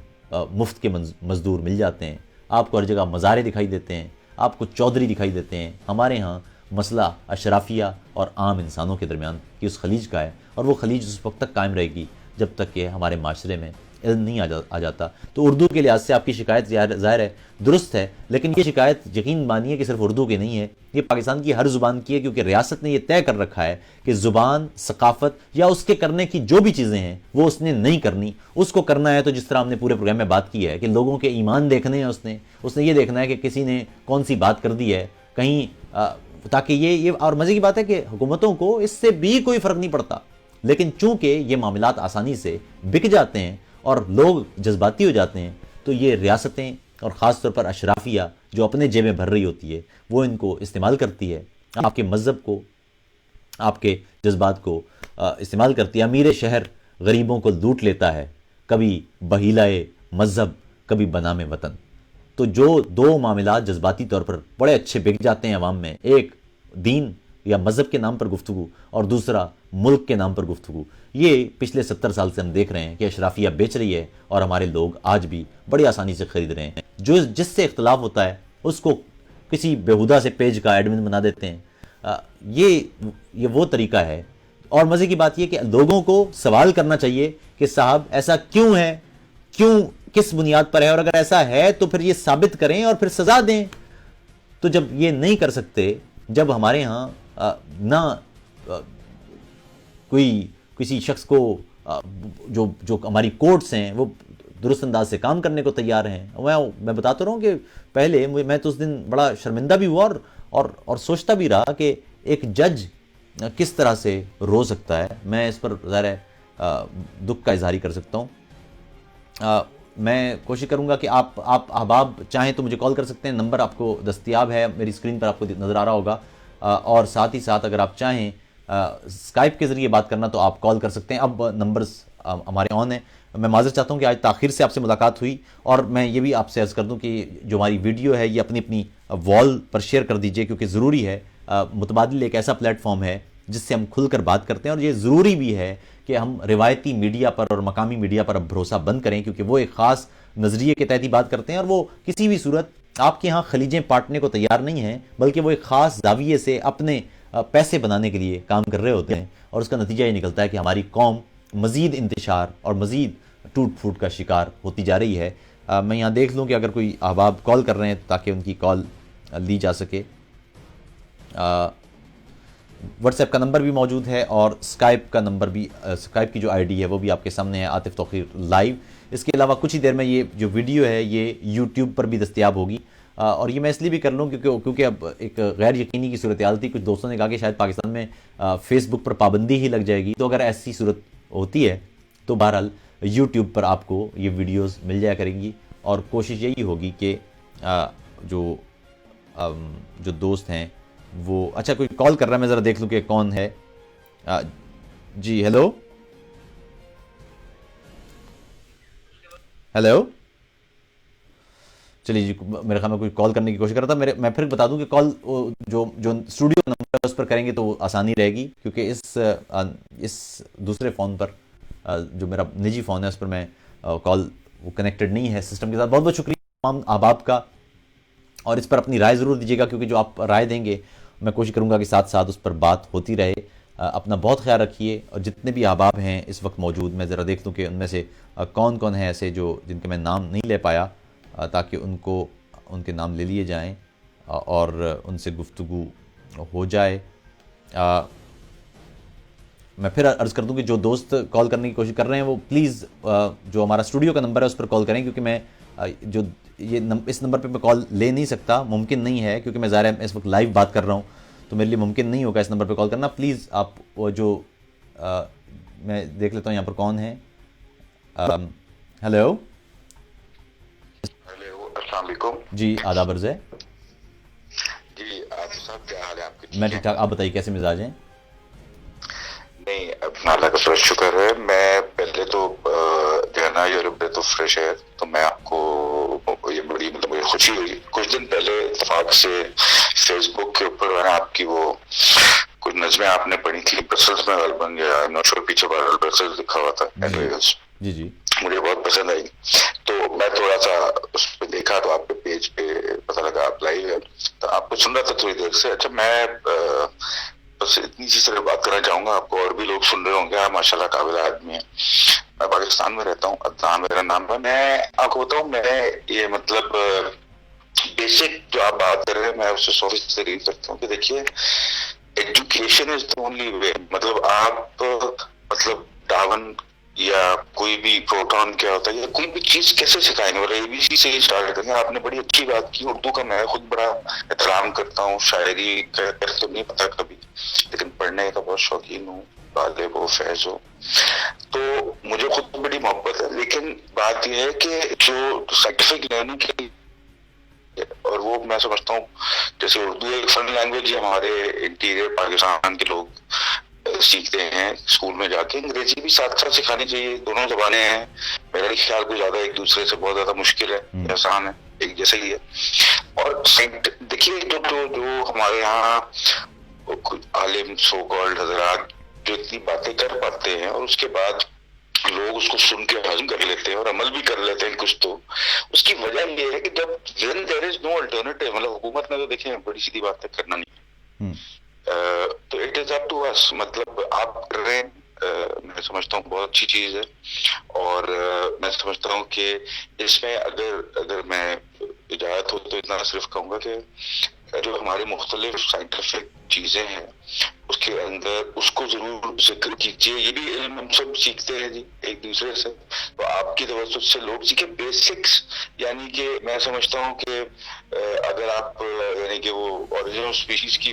مفت کے مزدور مل جاتے ہیں. آپ کو ہر جگہ مزارے دکھائی دیتے ہیں، آپ کو چودھری دکھائی دیتے ہیں. ہمارے ہاں مسئلہ اشرافیہ اور عام انسانوں کے درمیان کی اس خلیج کا ہے، اور وہ خلیج اس وقت تک قائم رہے گی جب تک کہ ہمارے معاشرے میں علم نہیں آ جاتا. تو اردو کے لحاظ سے آپ کی شکایت ظاہر ہے درست ہے، لیکن یہ شکایت یقین مانیے کہ صرف اردو کی نہیں ہے، یہ پاکستان کی ہر زبان کی ہے. کیونکہ ریاست نے یہ طے کر رکھا ہے کہ زبان، ثقافت یا اس کے کرنے کی جو بھی چیزیں ہیں وہ اس نے نہیں کرنی. اس کو کرنا ہے تو جس طرح ہم نے پورے پروگرام میں بات کی ہے کہ لوگوں کے ایمان دیکھنے ہیں، اس نے یہ دیکھنا ہے کہ کسی نے کون سی بات کر دی ہے کہیں، تاکہ یہ اور مزے کی بات ہے کہ حکومتوں کو اس سے بھی کوئی فرق نہیں پڑتا. لیکن چونکہ یہ معاملات آسانی سے بک جاتے ہیں اور لوگ جذباتی ہو جاتے ہیں، تو یہ ریاستیں اور خاص طور پر اشرافیہ جو اپنے جیبیں بھر رہی ہوتی ہے وہ ان کو استعمال کرتی ہے، آپ کے مذہب کو، آپ کے جذبات کو استعمال کرتی ہے. امیر شہر غریبوں کو لوٹ لیتا ہے، کبھی بہیلۂ مذہب، کبھی بنام وطن. تو جو دو معاملات جذباتی طور پر بڑے اچھے بک جاتے ہیں عوام میں، ایک دین یا مذہب کے نام پر گفتگو اور دوسرا ملک کے نام پر گفتگو، یہ پچھلے 70 سال سے ہم دیکھ رہے ہیں کہ اشرافیہ بیچ رہی ہے اور ہمارے لوگ آج بھی بڑی آسانی سے خرید رہے ہیں. جس سے اختلاف ہوتا ہے اس کو کسی بیہودہ سے پیج کا ایڈمن بنا دیتے ہیں. یہ وہ طریقہ ہے. اور مزے کی بات یہ کہ لوگوں کو سوال کرنا چاہیے کہ صاحب ایسا کیوں ہے، کس بنیاد پر ہے، اور اگر ایسا ہے تو پھر یہ ثابت کریں اور پھر سزا دیں. تو جب یہ نہیں کر سکتے، جب ہمارے ہاں نہ کسی شخص کو جو ہماری کورٹس ہیں وہ درست انداز سے کام کرنے کو تیار ہیں. میں بتاتا رہا ہوں کہ پہلے میں تو اس دن بڑا شرمندہ بھی ہوا اور سوچتا بھی رہا کہ ایک جج کس طرح سے رو سکتا ہے. میں اس پر ظاہر ہے دکھ کا اظہار کر سکتا ہوں. میں کوشش کروں گا کہ آپ احباب چاہیں تو مجھے کال کر سکتے ہیں، نمبر آپ کو دستیاب ہے میری اسکرین پر، آپ کو نظر آ رہا ہوگا، اور ساتھ ہی ساتھ اگر آپ چاہیں اسکائپ کے ذریعے بات کرنا تو آپ کال کر سکتے ہیں۔ اب نمبرز ہمارے آن ہیں۔ میں معذرت چاہتا ہوں کہ آج تاخیر سے آپ سے ملاقات ہوئی، اور میں یہ بھی آپ سے عرض کر دوں کہ جو ہماری ویڈیو ہے یہ اپنی وال پر شیئر کر دیجئے، کیونکہ ضروری ہے، متبادل ایک ایسا پلیٹ فارم ہے جس سے ہم کھل کر بات کرتے ہیں، اور یہ ضروری بھی ہے کہ ہم روایتی میڈیا پر اور مقامی میڈیا پر اب بھروسہ بند کریں، کیونکہ وہ ایک خاص نظریے کے تحت ہی بات کرتے ہیں، اور وہ کسی بھی صورت آپ کے ہاں خلیجیں پاٹنے کو تیار نہیں ہیں، بلکہ وہ ایک خاص زاویے سے اپنے پیسے بنانے کے لیے کام کر رہے ہوتے ہیں، اور اس کا نتیجہ یہ نکلتا ہے کہ ہماری قوم مزید انتشار اور مزید ٹوٹ پھوٹ کا شکار ہوتی جا رہی ہے۔ میں یہاں دیکھ لوں کہ اگر کوئی احباب کال کر رہے ہیں تاکہ ان کی کال لی جا سکے۔ واٹس ایپ کا نمبر بھی موجود ہے، اور اسکائپ کا نمبر بھی، اسکائپ کی جو آئی ڈی ہے وہ بھی آپ کے سامنے ہے، عاطف توقیر لائیو۔ اس کے علاوہ کچھ ہی دیر میں یہ جو ویڈیو ہے یہ یوٹیوب پر بھی دستیاب ہوگی، اور یہ میں اس لیے بھی کر لوں کیونکہ اب ایک غیر یقینی کی صورتحال تھی۔ کچھ دوستوں نے کہا کہ شاید پاکستان میں فیس بک پر پابندی ہی لگ جائے گی، تو اگر ایسی صورت ہوتی ہے تو بہرحال یوٹیوب پر آپ کو یہ ویڈیوز مل جایا کریں گی، اور کوشش یہی ہوگی کہ جو دوست ہیں وہ، اچھا کوئی کال کر رہا ہے، میں ذرا دیکھ لوں کہ کون ہے۔ جی ہیلو ہیلو، چلیے جی، میرے خیال میں کوئی کال کرنے کی کوشش کر رہا تھا۔ میں پھر بتا دوں کہ کال جو اسٹوڈیو نمبر ہے اس پر کریں گے تو آسانی رہے گی، کیونکہ اس دوسرے فون پر جو میرا نجی فون ہے اس پر میں کال وہ کنیکٹڈ نہیں ہے سسٹم کے ساتھ۔ بہت بہت شکریہ تمام احباب کا، اور اس پر اپنی رائے ضرور دیجیے گا، کیونکہ جو آپ رائے دیں گے میں کوشش کروں گا کہ ساتھ ساتھ اس پر بات ہوتی رہے۔ اپنا بہت خیال رکھیے، اور جتنے بھی احباب ہیں اس وقت موجود، میں ذرا دیکھ لوں کہ ان میں سے کون کون ہیں ایسے جن کے میں نام نہیں لے پایا، تاکہ ان کے نام لے لیے جائیں اور ان سے گفتگو ہو جائے۔ میں پھر عرض کر دوں کہ جو دوست کال کرنے کی کوشش کر رہے ہیں وہ پلیز جو ہمارا اسٹوڈیو کا نمبر ہے اس پر کال کریں، کیونکہ میں اس نمبر پہ میں کال لے نہیں سکتا، ممکن نہیں ہے، کیونکہ میں ظاہر ہے اس وقت لائیو بات کر رہا ہوں، تو میرے لیے ممکن نہیں ہوگا اس نمبر پہ کال کرنا۔ پلیز آپ وہ جو میں دیکھ لیتا ہوں یہاں پر کون ہے۔ ہیلو، السلام علیکم جی آداب عرض ہے۔ جی آپ صاحب کیا حال ہے آپ کے؟ میں ٹھیک ٹھاک، آپ بتائیے کیسے مزاج ہیں؟ نہیں اپنا اللہ کا بہت شکر ہے۔ میں پہلے تو جو ہے نا یورپ تو فریش ہے، تو میں آپ کو یہ بڑی مطلب مجھے خوشی ہوئی کچھ دن پہلے اتفاق سے فیس بک کے اوپر میں آپ کی وہ کچھ نظمیں آپ نے پڑھی تھی، برسلز میں بن گیا نوشور پیچھے برسلز لکھا ہوا تھا، جی جی مجھے بہت پسند آئی، تو میں تھوڑا سا اس پہ دیکھا تو آپ کے پیج پہ پتہ لگا آپ لائیو ہے، تو آپ کو سن رہا تھا تھوڑی دیر سے۔ اچھا میں بس اتنی سی طرح بات کرنا چاہوں گا، آپ کو اور بھی لوگ سن رہے ہوں گے، آپ ماشاء اللہ قابل آدمی ہیں۔ میں پاکستان میں رہتا ہوں، عدنان میرا نام ہے۔ میں آپ کو بتاؤں، میں یہ مطلب بیسک جو آپ بات کر رہے ہیں میں اس سے 100% اگری کرتا ہوں کہ دیکھیے education is the only way, مطلب آپ مطلب ڈاون یا کوئی بھی پروٹون کیا ہوتا ہے یا کوئی بھی چیز کیسے سکھائیں گے، مطلب ABC سے ہی اسٹارٹ کریں گے۔ آپ نے بڑی اچھی بات کی، اردو کا میں خود بڑا احترام کرتا ہوں، شاعری کر تو نہیں پتا کبھی، لیکن پڑھنے کا بہت شوقین ہوں، غالب ہو فیض ہو، تو مجھے خود بڑی محبت ہے۔ لیکن بات یہ ہے کہ جو سائنٹیفک لرننگ کی، اور وہ میں سمجھتا ہوں جیسے اردو ایک فن لینگویج ہے، ہمارے انٹیریئر پاکستان کے لوگ سیکھتے ہیں اسکول میں جا کے، انگریزی بھی ساتھ ساتھ سکھانی چاہیے، دونوں زبانیں ہیں میرا خیال کو زیادہ ایک دوسرے سے بہت زیادہ مشکل ہے، آسان ہے، ایک جیسے ہی ہے۔ اور دیکھیے جو ہمارے یہاں کچھ عالم سو کالڈ حضرات جو اتنی باتیں کر پاتے ہیں اور اس کے بعد لوگ اس کو سن کے ہضم کر لیتے ہیں اور عمل بھی کر لیتے ہیں کچھ، تو اس کی وجہ یہ ہے کہ جب when there is no alternative، مطلب حکومت نے تو دیکھیں بڑی سیدھی بات ہے کرنا نہیں، تو اٹ از اپ ٹو اس، مطلب آپ کر رہے ہیں، میں سمجھتا ہوں بہت اچھی چیز ہے، اور میں سمجھتا ہوں کہ اس میں اگر میں اجازت ہو تو اتنا صرف کہوں گا کہ جو ہمارے مختلف سائنٹیفک چیزیں ہیں اس کے اندر اس کو ضرور ذکر کیجیے، یہ بھی علم ہم سب سیکھتے ہیں جی ایک دوسرے سے، تو آپ کی توسط سے لوگ سیکھیں بیسکس، یعنی کہ میں سمجھتا ہوں کہ اگر آپ یعنی کہ وہ اوریجنل اسپیشیز کی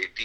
80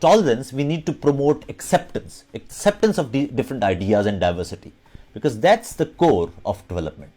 tolerance, we need to promote acceptance of different ideas and diversity, because that's the core of development.